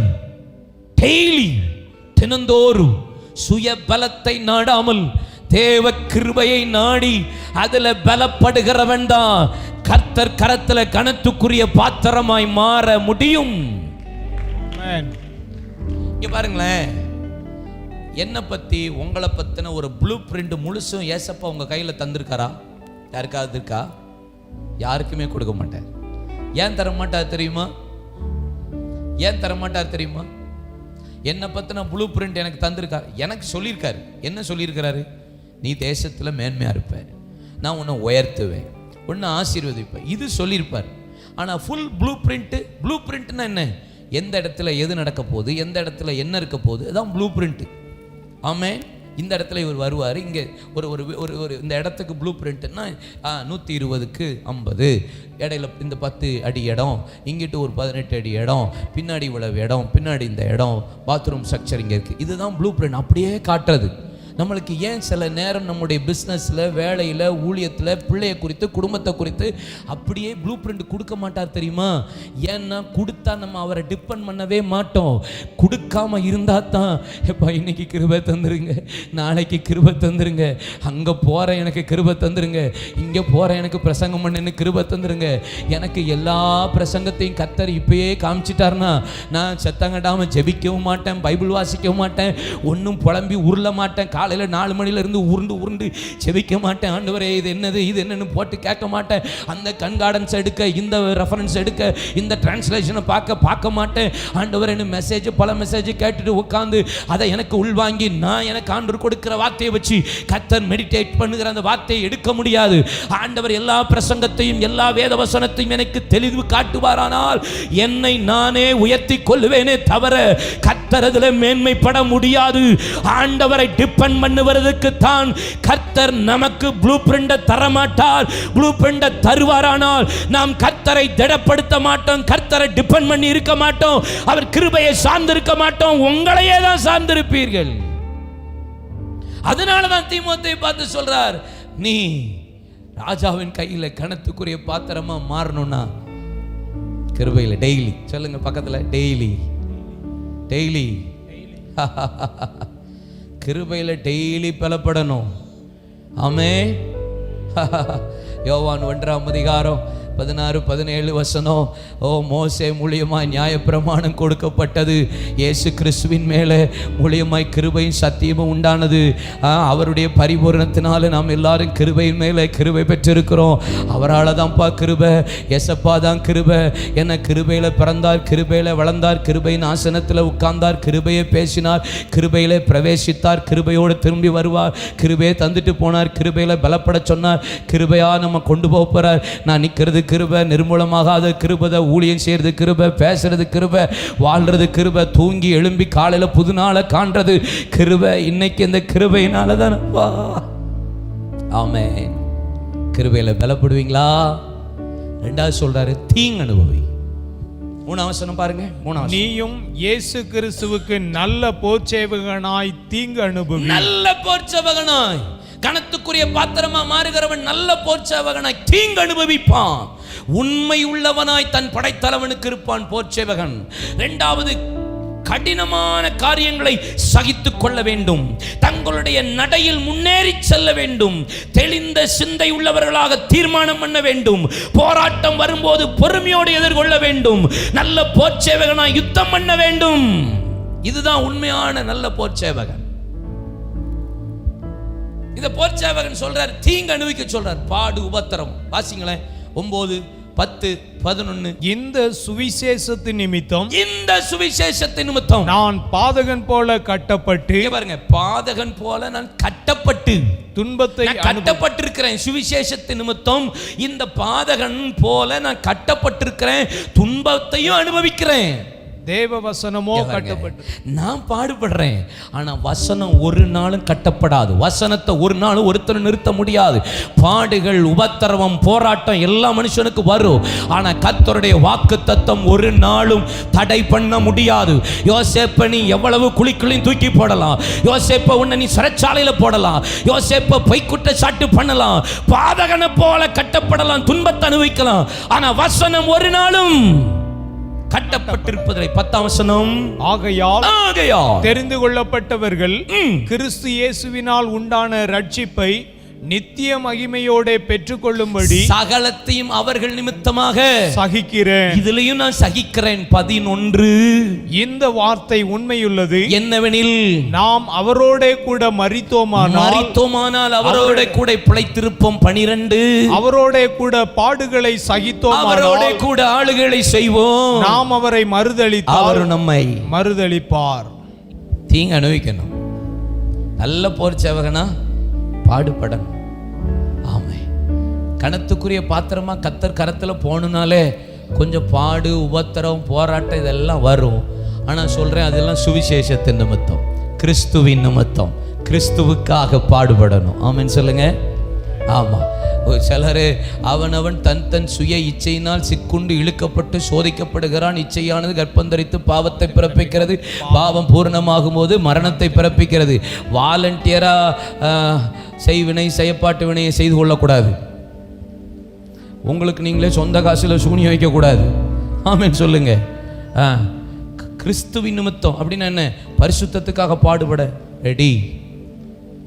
டெய்லி, தினந்தோறும் சுய பலத்தை நாடாமல் தேவ கிருபையை நாடி அதுல பலப்படுகிறவன் தான் கர்த்தர் கரத்துல கனத்துக்குரிய பாத்திரமாய் மாற முடியும். இங்க பாருங்களேன், என்ன பத்தி, உங்களை பத்தின ஒரு ப்ளூ பிரிண்ட் முழுசும் ஏசப்பா உங்க கையில தந்திருக்காரா? யாருக்காவது இருக்கா? யாருக்குமே கொடுக்க மாட்டார். ஏன் தர மாட்டார் தெரியுமா? ஏன் தர மாட்டார் தெரியுமா? என்னை பத்தின ப்ளூ பிரிண்ட் எனக்கு தந்திருக்காரு, எனக்கு சொல்லியிருக்காரு. என்ன சொல்லியிருக்கிறாரு? நீ தேசத்துல மேன்மையா இருப்ப, நான் உன்னை உயர்த்துவேன், உன்னை ஆசீர்வதிப்பேன், இது சொல்லியிருப்பார். ஆனா ஃபுல் ப்ளூ பிரிண்ட்னா என்ன? எந்த இடத்துல எது நடக்க போகுது, எந்த இடத்துல என்ன இருக்க போகுது, அதான் ப்ளூ பிரிண்ட். ஆமென். இந்த இடத்துல இவர் வருவார், இங்கே ஒரு ஒரு ஒரு இந்த இடத்துக்கு ப்ளூ பிரிண்ட்னா 120க்கு 50, இடையில இந்த 10 அடி இடம், இங்கிட்டு ஒரு 18 அடி இடம், பின்னாடி இவ்வளவு இடம், பின்னாடி இந்த இடம், பாத்ரூம் ஸ்ட்ரக்சர் இங்கே இருக்குது. இதுதான் ப்ளூ பிரிண்ட், அப்படியே காட்டுறது. நம்மளுக்கு ஏன் சில நேரம் நம்முடைய பிஸ்னஸில், வேலையில், ஊழியத்தில், பிள்ளையை குறித்து, குடும்பத்தை குறித்து அப்படியே ப்ளூ பிரிண்ட் கொடுக்க மாட்டார் தெரியுமா? ஏன்னா கொடுத்தா நம்ம அவரை டிபெண்ட் பண்ணவே மாட்டோம். கொடுக்காம இருந்தால் தான், எப்பா இன்னைக்கு கிருபை தந்துருங்க, நாளைக்கு கிருபை தந்துருங்க, அங்கே போகிறேன் எனக்கு கிருபை தந்துருங்க, இங்கே போகிறேன் எனக்கு பிரசங்கம் பண்ணு கிருபை தந்துருங்க. எனக்கு எல்லா பிரசங்கத்தையும் கர்த்தர் இப்பயே காமிச்சிட்டாருன்னா நான் சத்தங்கடாமல் ஜெபிக்கவும் மாட்டேன், பைபிள் வாசிக்கவும் மாட்டேன், ஒன்றும் புலம்பி உருள மாட்டேன், காலையில் 4 மணிலேருந்து உருண்டு செவிக்க மாட்டேன். ஆண்டவரே இது என்னது, இது என்னன்னு போட்டு கேட்க மாட்டேன். அந்த கண்கார்டன்ஸ் எடுக்க, இந்த ரெஃபரன்ஸ் எடுக்க, இந்த டிரான்ஸ்லேஷனை பார்க்க மாட்டேன். ஆண்டவரே மெசேஜ், பல மெசேஜ் கேட்டுட்டு உட்காந்து அதை எனக்கு உள்வாங்கி நான் எனக்கு ஆண்டவர் கொடுக்கிற வார்த்தையை வச்சு கர்த்தர் மெடிடேட் பண்ணுகிற அந்த வார்த்தையை எடுக்க முடியாது. ஆண்டவர் எல்லா பிரசங்கத்தையும், எல்லா வேத வசனத்தையும் எனக்கு தெளிவு காட்டுவாரானால் என்னை நானே உயர்த்தி கொள்ளுவேனே தவிர கர்த்தர் அதில் மேன்மைப்பட முடியாது. ஆண்டவரை டிபெண்ட் பண்ணுவதற்கு தான் கர்த்தர் நமக்கு ப்ளூ பிரிண்ட் தரமாட்டார். ப்ளூ பிரிண்ட் தருவாரானால் நாம் கர்த்தரை திடப்படுத்த மாட்டோம், கர்த்தரை டிபெண்ட் பண்ணி இருக்க மாட்டோம், அவர் கிருபையை சார்ந்திருக்க மாட்டோம், உங்களையே தான் சார்ந்திருப்பீர்கள். அதனால தான் தீமோத்தேயை பார்த்து சொல்றார், நீ ராஜாவின் கையில கனத்துக்குரிய பாத்திரமா மாறணும்னா கிருபையில டெய்லி சொல்லுங்க, பக்கத்துல டெய்லி கிருபையில டெய்லி பலப்படணும். ஆமென். யோவான் 1ஆம் அதிகாரம் 16, 17 வசனம். ஓ, மோசே மூலியமாய் நியாயப்பிரமாணம் கொடுக்கப்பட்டது. இயேசு கிறிஸ்துவின் மேலே மூலியமாய் கிருபையும் சத்தியமும் உண்டானது. அவருடைய பரிபூரணத்தினால நாம் எல்லாரும் கிருபையின் மேலே கிருபை பெற்றிருக்கிறோம். அவரால் தான்ப்பா கிருபை, எசப்பா தான் கிருபை. என்ன கிருபையில் பிறந்தார், கிருபையில் வளர்ந்தார், கிருபையின் ஆசனத்தில் உட்கார்ந்தார், கிருபையை பேசினார், கிருபையிலே பிரவேசித்தார், கிருபையோடு திரும்பி வருவார், கிருபையை தந்துட்டு போனார், கிருபையில் பலப்பட சொன்னார், கிருபையா நம்ம கொண்டு போக போறார். நான் நிற்கிறது கிருபை, நிர்மூலமாகாத கிருபை, ஊழியம் செய்யறது கிருபை, பேசுறது கிருபை, வாழ்றது கிருபை, தூங்கி எழும்பி காலையில புது நாளை காண்றது கிருபை. இன்னைக்கு இந்த கிருபையினால தானப்பா. ஆமென். கிருபையில பலப்படுவீங்களா? ரெண்டாவது சொல்றாரு, தீங்கு அனுபவி. 3 வசனம் பாருங்க. 3 நீயும் இயேசு கிறிஸ்துவுக்கு நல்ல போர்ச்சேவகனாய் தீங்கு அனுபவி. நல்ல போர்ச்சேவகனாய், கணத்துக்குரிய பாத்திரமா மாறுகிறவன் நல்ல போர்ச்சேவகனாய் தீங்கு அனுபவிப்பான். உண்மை உள்ளவனாய் தன் படைத்தலைவனுக்கு இருப்பான் போர்ச்சேவகன். இரண்டாவது, கடினமான காரியங்களை சகித்துக் கொள்ள வேண்டும். தங்களுடைய நடையில் முன்னேறி செல்ல வேண்டும். தெளிந்த சிந்தை உள்ளவர்களாக தீர்மானம் பண்ண வேண்டும். போராட்டம் வரும்போது பொறுமையோடு எதிர்கொள்ள வேண்டும். நல்ல போர்ச்சேவகனாய் யுத்தம் பண்ண வேண்டும். இதுதான் உண்மையான நல்ல போர்ச்சேவகன். இந்த போர்ச்சேவகன் சொல்றார், தீங்கு அனுபவிக்க சொல்றார். பாடு, உபத்திரம். வாசிங்களேன் 9, 10, 11. இந்த சுவிசேஷத்தின் நிமித்தம், இந்த சுவிசேஷத்தின் நிமித்தம் நான் பாதகன் போல கட்டப்பட்டு, பாருங்க, பாதகன் போல நான் கட்டப்பட்டு, துன்பத்தை கட்டப்பட்டிருக்கிறேன். சுவிசேஷத்தின் நிமித்தம் இந்த பாதகன் போல நான் கட்டப்பட்டிருக்கிறேன், துன்பத்தையும் அனுபவிக்கிறேன். தேவ வசனமோ கட்டப்பட்டு. நான் பாடுபடுறேன், ஆனா வசனம் ஒரு நாளும் கட்டப்படாது. வசனத்தை ஒரு நாளும் ஒருத்தர் நிறுத்த முடியாது. பாடுகள், உபத்திரவம், போராட்டம் எல்லா மனுஷனுக்கு வரும். ஆனா கர்த்தருடைய வாக்கு தத்தம் ஒரு நாளும் தடை பண்ண முடியாது. யோசேப்பை நீ எவ்வளவு குழிக்குள்ளையும் தூக்கி போடலாம். யோசேப்பை உன்னை நீ சிறைச்சாலையில போடலாம். யோசேப்பை பொய்க்குற்ற சாட்டு பண்ணலாம். பாதகனை போல கட்டப்படலாம், துன்பத்தை அனுபவிக்கலாம். ஆனா வசனம் ஒரு நாளும் கட்டப்பட்டிருப்பதை 10ஆம் வசனம். ஆகையால் தெரிந்து கொள்ளப்பட்டவர்கள் கிறிஸ்து இயேசுவினால் உண்டான ரட்சிப்பை நித்திய மகிமையோட பெற்றுக்கொள்ளும்படி சகலத்தையும் அவர்கள் நிமித்தமாக சகிக்கிறேன். இதிலையும் நான் சகிக்கிறேன். 11. இந்த வார்த்தை உண்மையுள்ளது. என்னவெனில், நாம் அவரோட கூட மரித்தோமானால் அவரோட கூட பிழைத்திருப்போம். 12. அவரோட கூட பாடுகளை சகித்தோம், அவரோட கூட ஆளுகளை செய்வோம். நாம் அவரை மறுதலித்தால் அவர் நம்மை மறுதலிப்பார். தீங்கு அனுபவிக்கணும். நல்ல போர்ச்சேவகனா பாடுபடணும். ஆமை. கணத்துக்குரிய பாத்திரமா கத்தர் கரத்துல போகணுனாலே கொஞ்சம் பாடு, உபத்திரம், போராட்டம் இதெல்லாம் வரும். ஆனா சொல்றேன், அதெல்லாம் சுவிசேஷத்தின் நிமித்தம், கிறிஸ்துவின் நிமித்தம், கிறிஸ்துவுக்காக பாடுபடணும். ஆமென் சொல்லுங்க. ஆமா. சிலர் அவனவன் தன் சுய இச்சையினால் சிக்குண்டு இழுக்கப்பட்டு சோதிக்கப்படுகிறான். இச்சையானது கர்ப்பந்தரித்து பாவத்தை பிறப்பிக்கிறது. பாவம் பூர்ணமாகும் போது மரணத்தை பிறப்பிக்கிறது. வாலண்டியரா செய்வினை, செய்யப்பாட்டு வினையை செய்து கொள்ளக்கூடாது. உங்களுக்கு நீங்களே சொந்த காசில் சூனியம் வைக்கக்கூடாது. ஆமென் சொல்லுங்க. கிறிஸ்துவின் நிமித்தம் அப்படின்னா என்ன? பரிசுத்தத்துக்காக பாடுபட ரெடி.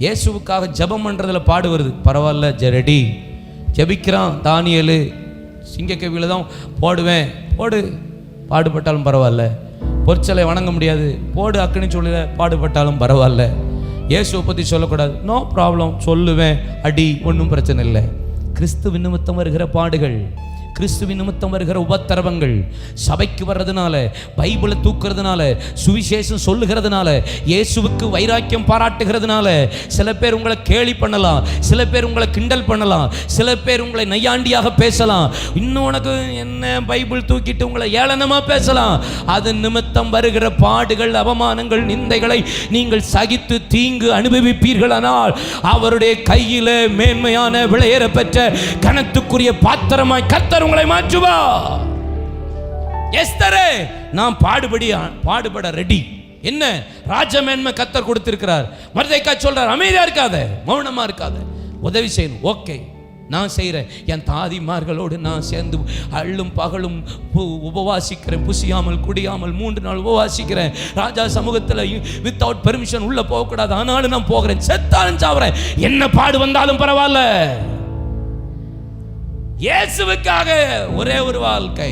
இயேசுவுக்காக ஜெபம் பண்ணுறதுல பாடு வருது, பரவாயில்ல, ரெடி. ஜெபிக்கிறான் தானியேலு, சிங்கக்கவியில் தான் போடுவேன், போடு, பாடுபட்டாலும் பரவாயில்ல. பொற்சலை வணங்க முடியாது, போடு, அக்கினி சொல்ல பாடுபட்டாலும் பரவாயில்ல. இயேசுவை பற்றி சொல்லக்கூடாது, நோ ப்ராப்ளம், சொல்லுவேன், அடி, ஒன்றும் பிரச்சனை இல்லை. கிறிஸ்துவின் நிமித்தம் வருகிற பாடுகள், கிறிஸ்துவின் நிமித்தம் வருகிற உபத்திரவங்கள், சபைக்கு வர்றதுனால, பைபிளை தூக்குறதுனால, சுவிசேஷம் சொல்லுகிறதுனால, இயேசுவுக்கு வைராக்கியம் பாராட்டுகிறதுனால, சில பேர் உங்களை கேலி பண்ணலாம், சில பேர் உங்களை கிண்டல் பண்ணலாம், சில பேர் உங்களை நையாண்டியாக பேசலாம், இன்னும் உனக்கு என்ன பைபிள் தூக்கிட்டு உங்களை ஏளனமா பேசலாம். அது நிமித்தம் வருகிற பாடுகள், அவமானங்கள், நிந்தைகளை நீங்கள் சகித்து தீங்கு அனுபவிப்பீர்களானால் அவருடைய கையில மேன்மையான விளையேற பெற்ற கனத்துக்குரிய பாத்திரமாய் கர்த்தர் உங்களை மாற்றுவா. எஸ்தரே, நான் பாடுபட ரெடி. என்ன ராஜமேன்மை கர்த்தர் கொடுத்திருக்கிறார். மொர்தெகாய் சொல்றார், அமைதியா இருக்காத, மௌனமா இருக்காத, உதவி செய்யணும். ஓகே, நான் செய்கிறேன். என் தாதிமார்களோடு நான் சேர்ந்து அள்ளும் பகலும் உபவாசிக்கிறேன், புசியாமல் குடியாமல் 3 நாள் உபவாசிக்கிறேன். ராஜா சமூகத்தில் வித்தவுட் பெர்மிஷன் உள்ள போகக்கூடாது, ஆனாலும் நான் போகிறேன், செத்தாலும் சாவுறேன், என்ன பாடு வந்தாலும் பரவாயில்ல. இயேசுவுக்காக ஒரே ஒரு வாழ்க்கை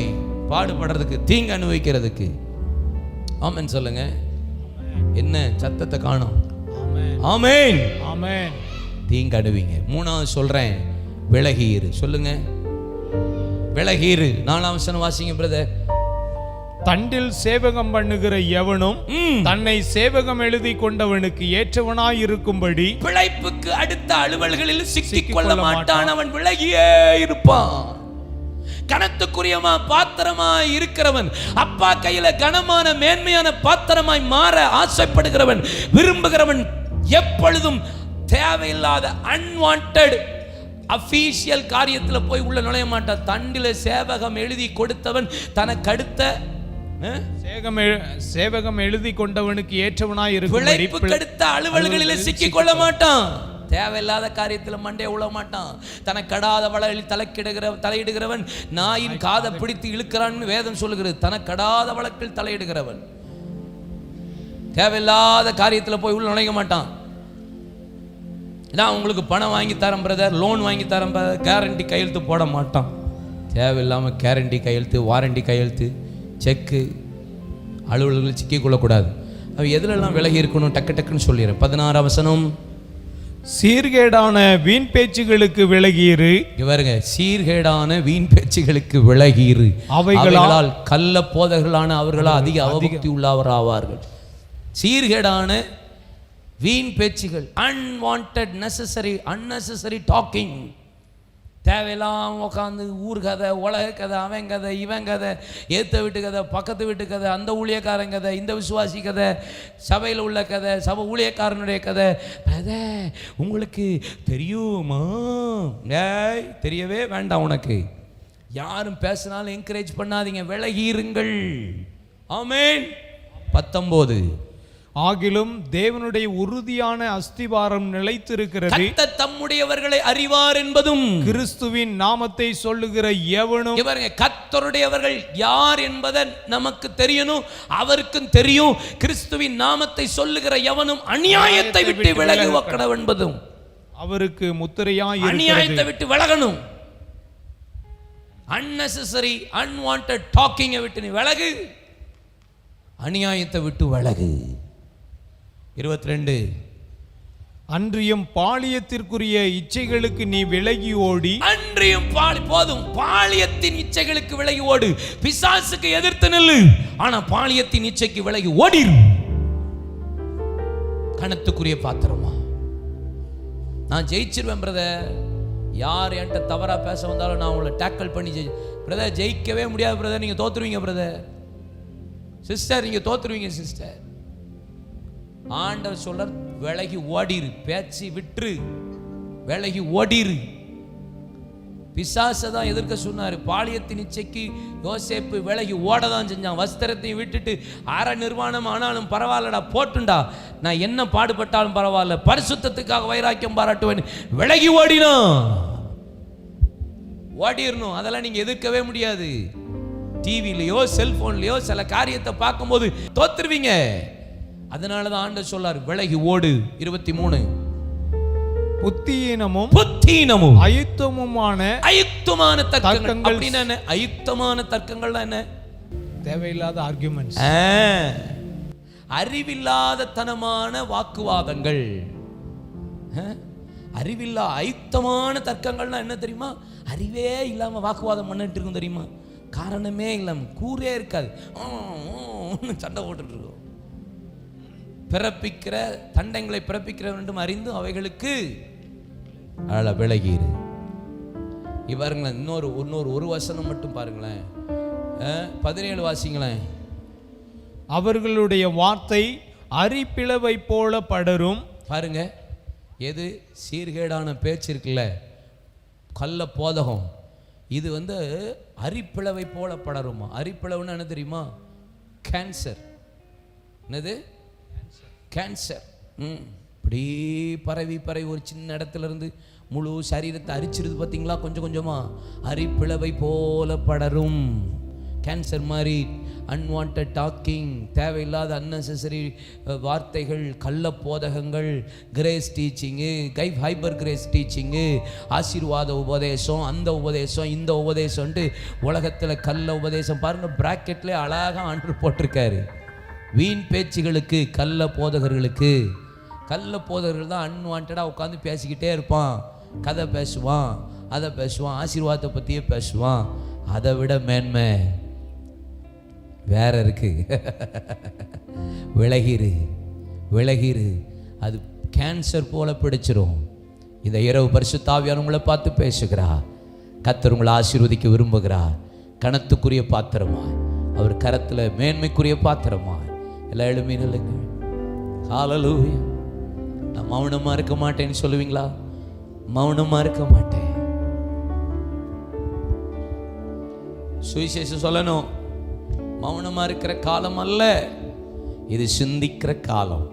பாடுபடுறதுக்கு, தீங்கு அனுபவிக்கிறதுக்கு. ஆமென் சொல்லுங்க. என்ன சத்தத்தை காணோம்? ஆமென் ஆமென். தீங்கு அனுபவிங்க. மூணாவது சொல்றேன், விலகியிரு. சொல்லுங்க, விலகியிரு. 4ஆம் வசனம் வாசிங்க பிரதர். தண்டில் சேவகம் பண்ணுகிற எவனும் தன்னை சேவகம் எழுதி கொண்டவனுக்கு ஏற்றவனாய் இருக்கும்படி பிழைப்புக்கு அடுத்த அலுவல்களில் சிக்கிக்கொள்ள மாட்டான். அவன் விலகியே இருப்பான். கனத்துக்குரியமா பாத்திரமாய் இருக்கிறவன், அப்பா கையில கனமான மேன்மையான பாத்திரமாய் மாற ஆசைப்படுகிறவன், விரும்புகிறவன் எப்பொழுதும் தேவையில்லாத அன்வான்டட் அபிஷியல் காரியத்துல போய் உள்ள நுழைய மாட்டான். தண்டில சேவகம் எழுதி கொடுத்தவன் தனக்கு அடுத்த சேவகம் எழுதி கொண்டவனுக்கு ஏற்றவனாய் இருக்கும்படி பிழைப்புக்கு அடுத்த அலுவல்களில் சிக்கிக்கொள்ள மாட்டான். தேவையில்லாத காரியத்தில் மண்டே உழ மாட்டான். தனக்கு கடாத வழக்கில் தலையிடுகிறவன் நாயின் காதை பிடித்து இழுக்கிறான் வேதம் சொல்லுகிறது. தனக்கு கடாத வழக்கில் தலையிடுகிறவன் தேவையில்லாத காரியத்தில் போய் உள்ள நுழைய மாட்டான். நான் உங்களுக்கு பணம் வாங்கி தரேன் பிரதர், லோன் வாங்கி தரேன் பிரதர், கேரண்டி கையெழுத்து போட மாட்டான். தேவையில்லாமல் கேரண்டி கையெழுத்து, வாரண்டி கையெழுத்து, செக்கு அலுவலர்கள் சிக்கிக்கொள்ளக்கூடாது. அவ எதுலெல்லாம் விலகி இருக்கணும் டக்கு டக்குன்னு சொல்லிடுறேன். 16ஆம் வசனம், சீர்கேடான வீண் பேச்சுகளுக்கு விலகியிரு. இவருங்க, சீர்கேடான வீண் பேச்சுகளுக்கு விலகியிரு. அவைகளால் கள்ள போதகர்களான அவர்களால் அதிக அவபக்தி உள்ளவராவார்கள். சீர்கேடான வீண் பேச்சுகள், அன்வான்டட் unnecessary டாக்கிங். தேவையெல்லாம் உட்காந்து ஊர் கதை, உலக கதை, அவன் கதை, இவன் கதை, ஏத்த வீட்டு கதை, பக்கத்து வீட்டு கதை, அந்த ஊழியக்காரன் கதை, இந்த விசுவாசி கதை, சபையில் உள்ள கதை, சபை ஊழியக்காரனுடைய கதை. உங்களுக்கு தெரியுமா? தெரியவே வேண்டாம் உனக்கு. யாரும் பேசினாலும் என்கரேஜ் பண்ணாதீங்க, விலகிருங்கள். ஆமென். 19, ஆகிலும் தேவனுடைய உறுதியான அஸ்திவாரம் நிலைத்திருக்கிறது. கர்த்தர் தம்முடையவர்களை அறிவார் என்பதும், கிறிஸ்துவின் நாமத்தை சொல்லுகிற எவனும். இவருங்க, கர்த்தருடையவர்கள் யார் என்பதை நமக்கு தெரியணும், அவருக்கும் தெரியும். கிறிஸ்துவின் நாமத்தை சொல்லுகிற எவனும் அநியாயத்தை விட்டு விலகி வைக்கணும் என்பதும் அவருக்கு முத்திரையாய் அநியாயத்தை விட்டு விலகணும். unnecessary unwanted talking விட்டு நீ விலகு, அநியாயத்தை விட்டு விலகு. 22, அன்றியும் பாலியத்திற்குரிய இச்சைகளுக்கு நீ விலகி ஓடி. அன்றியும் போதும், பாலியத்தின் இச்சைகளுக்கு விலகி ஓடு. பிசாசுக்கு எதிர்த்து நில்லு, ஆனா பாலியத்தின் இச்சைக்கு விலகி ஓடிரு. கணத்துக்குரிய பாத்திரமா நான் ஜெயிச்சிருவேன் பிரதர். யார் என்கிட்ட தவறா பேச வந்தாலும் நான் உங்களை டேக்கிள் பண்ணி பிரதர், ஜெயிக்கவே முடியாது பிரதர், நீங்க தோத்துருவீங்க பிரதர். சிஸ்டர், நீங்க தோத்துருவீங்க சிஸ்டர். ஆண்டவர் சொல்றார், விலகி ஓடிரு, பேச்சு விட்டுரு, விலகி ஓடிரு. பிசாசை தான் எதிர்க்க சொன்னாரு. பாலியத்தின் இச்சைக்கு யோசேப்பு விலகி ஓடதான் செஞ்சான். வஸ்திரத்தையும் விட்டுட்டு, அற நிர்வாணம் ஆனாலும் பரவாயில்லடா, போட்டுண்டா, நான் என்ன பாடுபட்டாலும் பரவாயில்ல, பரிசுத்தத்துக்காக வைராக்கியம் பாராட்டுவேன், விலகி ஓடினோம். ஓடிடணும். அதெல்லாம் நீங்க எதிர்க்கவே முடியாது. டிவிலையோ செல்போன்லயோ சில காரியத்தை பார்க்கும்போது தோத்துருவீங்க. அதனாலதான் ஆண்டவர் சொல்லார், விலகி ஓடு. 23, புத்தீனமும் அயுக்தமான தர்க்கங்கள். அப்படின்னா என்ன? அயுக்தமான தர்க்கங்கள்னா என்ன? தேவையில்லாத ஆர்குமெண்ட்ஸ், அறிவில்லாத தனமான வாக்குவாதங்கள். அயுக்தமான தர்க்கங்கள்னா என்ன தெரியுமா? அறிவே இல்லாம வாக்குவாதம் பண்ணிட்டு இருக்கும் தெரியுமா? காரணமே இல்லாம, கூரே இருக்காது, சண்டை போட்டுட்டு இருக்கும். பிறப்பிக்கிற தண்டங்களை பிறப்பிக்கிற வேண்டும் அறிந்து அவைகளுக்கு விலகிரு. இவருங்களேன், இன்னொரு ஒரு வசனம் மட்டும் பாருங்களேன். 17 வாசிங்களேன். அவர்களுடைய வார்த்தை அரிப்பிளவை போல படரும். பாருங்க, எது சீர்கேடான பேச்சு இருக்குல்ல, கள்ள போதகம், இது அரிப்பிளவை போல படருமா. அரிப்பிளவுன்னு என்ன தெரியுமா? கேன்சர். என்னது? கேன்சர். இப்படி பரவி ஒரு சின்ன இடத்துல இருந்து முழு சரீரத்தை அரிச்சிருது பார்த்தீங்களா? கொஞ்சம் கொஞ்சமா அரிப்பிளவை போல படரும். கேன்சர் மாதிரி அன்வான்ட் டாக்கிங், தேவையில்லாத அன்னெசரி வார்த்தைகள், கள்ள போதகங்கள், grace teaching, hyper grace teaching, ஆசீர்வாத உபதேசம், அந்த உபதேசம் இந்த உபதேசம்ன்ட்டு உலகத்தில் கள்ள உபதேசம். பாருங்கள், பிராக்கெட்லேயே அழகாக ஆண்டு போட்டிருக்காரு. வீண் பேச்சுகளுக்கு, கள்ள போதகர்களுக்கு. கள்ள போதகர்கள் தான் அன்வான்டாக உட்காந்து பேசிக்கிட்டே இருப்பான், கதை பேசுவான், அதை பேசுவான், ஆசீர்வாதத்தை பற்றியே பேசுவான். அதை விட மேன்மை வேற இருக்கு. விலகிரு, அது கேன்சர் போல பிடிச்சிரும். இந்த இரவு பரிசுத்த ஆவியானவர் உங்களை பார்த்து பேசுகிறா. கர்த்தர் உங்களை ஆசீர்வதிக்க விரும்புகிறா. கணத்துக்குரிய பாத்திரமா, அவர் கரத்தில் மேன்மைக்குரிய பாத்திரமா. எல்லாம் எழுமி நில்லுங்க. ஹல்லேலூயா. நான் மௌனமா இருக்க மாட்டேன்னு சொல்லுவீங்களா? மௌனமா இருக்க மாட்டேன். சுவிசேஷம் சொல்லணும். மௌனமா இருக்கிற காலம் அல்ல, இது சிந்திக்கிற காலம்,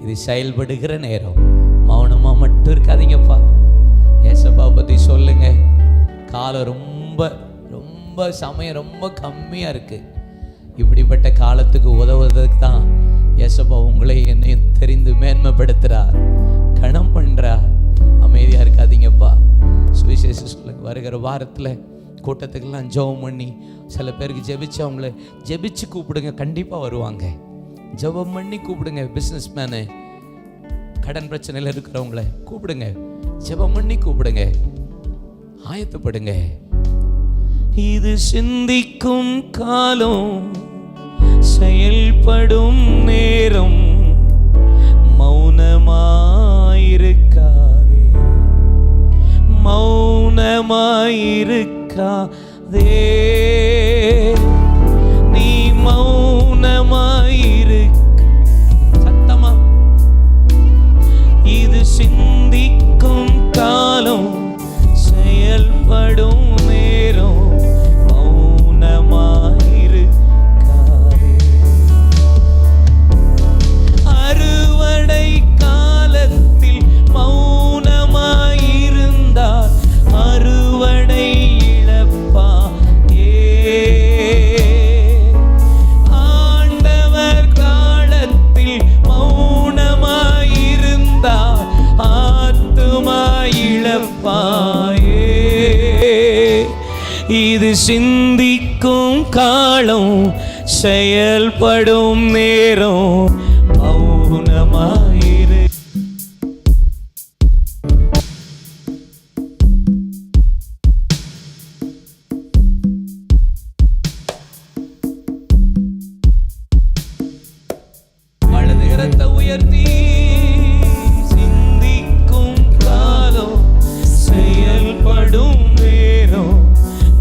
இது செயல்படுகிற நேரம். மௌனமா மட்டும் இருக்காதீங்கப்பா. ஏசப்பா பத்தி சொல்லுங்க. காலம் ரொம்ப ரொம்ப சமயம் ரொம்ப கம்மியா இருக்கு. இப்படிப்பட்ட காலத்துக்கு உதவுவதற்கு தான் ஏசப்பா உங்களை என்னையும் தெரிந்து மேன்மைப்படுத்துறார், கணம் பண்றார். அமைதியா இருக்காதீங்கப்பா. சுவிசேஷம் சொல்லுங்க. வருகிற வாரத்தில் கூட்டத்துக்கெல்லாம் ஜெபம் பண்ணி, சில பேருக்கு ஜெபிச்சு அவங்கள ஜெபிச்சு கூப்பிடுங்க, கண்டிப்பாக வருவாங்க. ஜெபம் பண்ணி கூப்பிடுங்க. பிஸ்னஸ் மேனு, கடன் பிரச்சனையில் இருக்கிறவங்கள கூப்பிடுங்க, ஜெபம் பண்ணி கூப்பிடுங்க, ஆயத்தப்படுங்க. இது சிந்திக்கும் காலம், செயல்படும் நேரம். மௌனமாயிருக்காதே, மௌனமாயிருக்காதே, நீ மௌனமாயிருக்க. சத்தமா. இது சிந்திக்கும் காலம், செயல்படும் நேரம். மௌனமாயிருக்காதே. அறுவடை காலத்தில் மௌனமாயிருந்தால் அறுவடை இழப்பாயே. ஆண்டவர் காலத்தில் மௌனமாயிருந்தால் ஆத்துமா இழப்பாயே. இது சிந்திக்கும் காலம், செயல்படும் நேரம். மௌனமாயிரு. வலது கரத்தை உயர்த்தி. சிந்திக்கும் காலம், செயல்படும் நேரம்.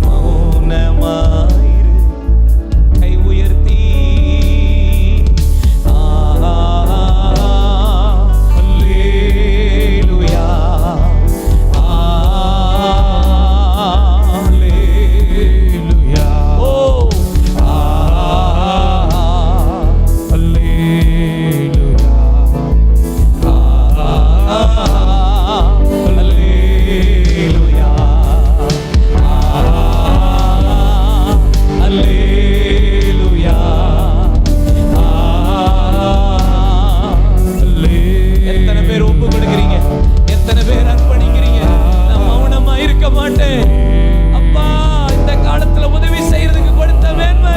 மௌனமாயிரு. கை உயர்த்தி. அல்லேலூயா, அல்லேலூயா. ஓ அல்லேலூயா, அல்லேலூயா, அல்லேலூயா. எத்தனை பேர் ஒப்பு கொடுக்கிறீங்க? எத்தனை பேர் அர்ப்பணிக்கிறீங்க? நான் மௌனமா இருக்க மாட்டேன். அப்பா, இந்த காலத்துல உதவி செய்யறதுக்கு கொடுத்த மேன்மை.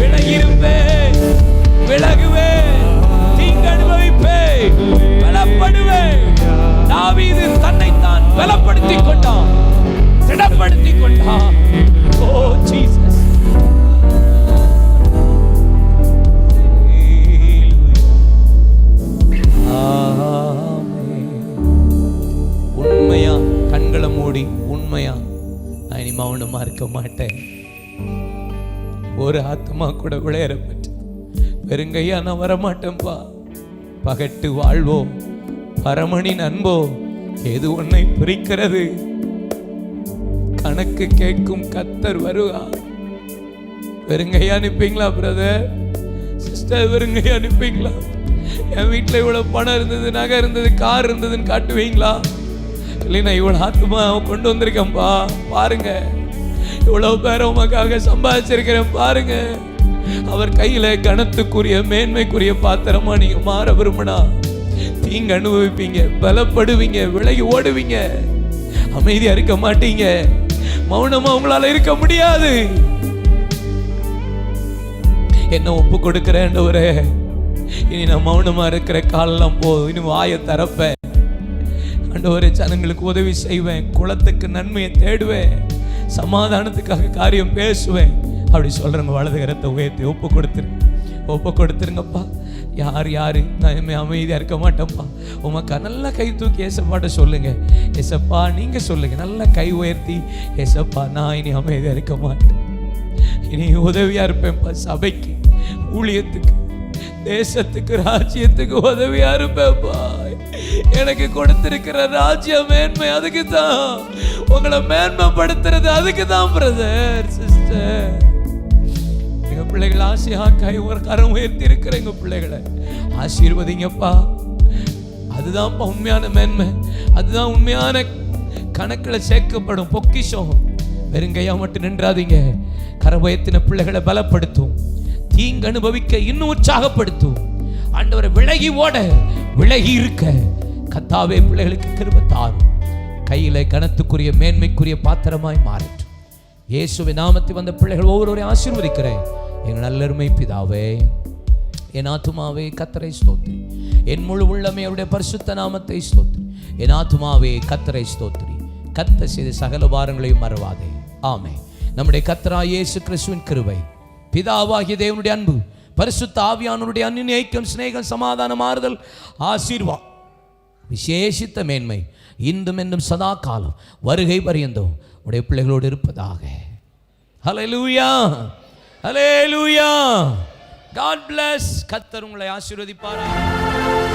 விலகிருப்பேன், விலகுவேன், தீங்கு அனுபவிப்பேன், பலப்படுவேன். தாவீது தன்னைத்தான் பலப்படுத்திக் கொண்டான், திடப்படுத்திக் கொண்டான். ஓ ஜீசஸ். உண்மையா கண்களை மூடி, உண்மையா நான் இனி மௌனமா இருக்க மாட்டேன். ஒரு ஆத்மா கூட விளையாடப்பட்டு வெறுங்கையா நான் வரமாட்டேன்பா. பகட்டு வாழ்வோ பரமனின் அன்போ எது உன்னை பிரிக்கிறது? கணக்கு கேட்கும் கர்த்தர் வருவா. வெறுங்கையா அனுப்பீங்களா பிரதர், சிஸ்டர்? வெறுங்கையா அனுப்பீங்களா? என் வீட்டில் இவ்வளவு பணம் இருந்தது, நகை இருந்தது, கார் இருந்ததுன்னு காட்டுவீங்களா? இல்லைன்னா இவ்வளவு ஆத்மா கொண்டு வந்திருக்கேன்பா பாருங்க. இவ்வளவு பேரை உமக்காக சம்பாதிச்சிருக்கிறேன் பாருங்க. அவர் கையில கனத்துக்குரிய மேன்மைக்குரிய பாத்திரமா நீங்க மாற விரும்பினா தீங்கு அனுபவிப்பீங்க, பலப்படுவீங்க, விலகி ஓடுவீங்க, அமைதியா இருக்க மாட்டீங்க, மௌனமா உங்களால இருக்க முடியாது. என்ன ஒப்பு கொடுக்கிறேன் ஒரே, இனி நான் மௌனமா இருக்கிற காலெல்லாம் போதும், இனி வாயை தரப்பேன் ஆண்டவரே, ஜனங்களுக்கு உதவி செய்வேன், குலத்துக்கு நன்மையை தேடுவேன், சமாதானத்துக்காக காரியம் பேசுவேன் அப்படி சொல்றவங்க வலது கரத்தை உயர்த்தி ஒப்பு கொடுத்துருங்கப்பா. யாரு நான் அமைதியா இருக்க மாட்டேன்ப்பா, உமக்கா நல்லா கை தூக்கி ஏசப்பாட்ட சொல்லுங்க. ஏசப்பா நீங்க சொல்லுங்க, நல்லா கை உயர்த்தி, ஏசப்பா நான் இனி அமைதியா இருக்க மாட்டேன், இனி உதவியா இருப்பேன்ப்பா, சபைக்கு, ஊழியத்துக்கு, தேசத்துக்கு, ராஜ்யத்துக்கு உதவியா இருப்பேன்ப்பா. எனக்கு கொடுத்திருக்கிற ராஜ்ய மேன்மை அதுக்கு தான், உங்களை மேன்மைப்படுத்துறது அதுக்கு தான். பிரதர் சிஸ்டர், எங்க பிள்ளைகளை ஆசையா கை ஒரு கரம் உயர்த்தி இருக்கிற எங்க பிள்ளைகளை ஆசீர்வதிங்கப்பா. அதுதான் உண்மையான மேன்மை, அதுதான் உண்மையான கணக்கில் சேர்க்கப்படும் பொக்கிஷம். வெறுங்கையா மட்டும் நின்றாதீங்க. கரபயத்தின பிள்ளைகளை பலப்படுத்தும், தீங்கு அனுபவிக்க இன்னும் உற்சாகப்படுத்தும். ஆண்டவரை விலகி ஓட, விலகி இருக்க கர்த்தாவே பிள்ளைகளுக்கு கிருபை தாரும். கையில கனத்துக்குரிய மேன்மைக்குரிய பாத்திரமாய் மாறட்டும். இயேசுவின் நாமத்தில் வந்த பிள்ளைகள் ஒவ்வொருவரையும் ஆசீர்வதிக்கிறேன். எங்கள் நல்லருமை பிதாவே, என் ஆத்துமாவே கர்த்தரை ஸ்தோத்திரி, என் முழு உள்ளமே அவருடைய பரிசுத்த நாமத்தை ஸ்தோத்திரி. என் ஆத்துமாவே கர்த்தரை ஸ்தோத்திரி, கர்த்தர் செய்த சகல வாரங்களையும் மறவாதே. ஆமென். நம்முடைய கர்த்தராகிய இயேசு கிறிஸ்துவின் கிருபை, பிதாவாகிய தேவனுடைய அன்பு, பரிசுத்த ஆவியானவருடைய அன்பின் ஐக்கியம், சிநேகம், சமாதானம், ஆறுதல், ஆசீர்வாதம், விசேஷித்த மேன்மை இன்றும் என்றும் சதா காலம் வருகை பரியந்தம் உடைய பிள்ளைகளோடு இருப்பதாக. ஹல்லேலூயா, ஹல்லேலூயா. God bless. கர்த்தர் உங்களை ஆசீர்வதிப்பாராக.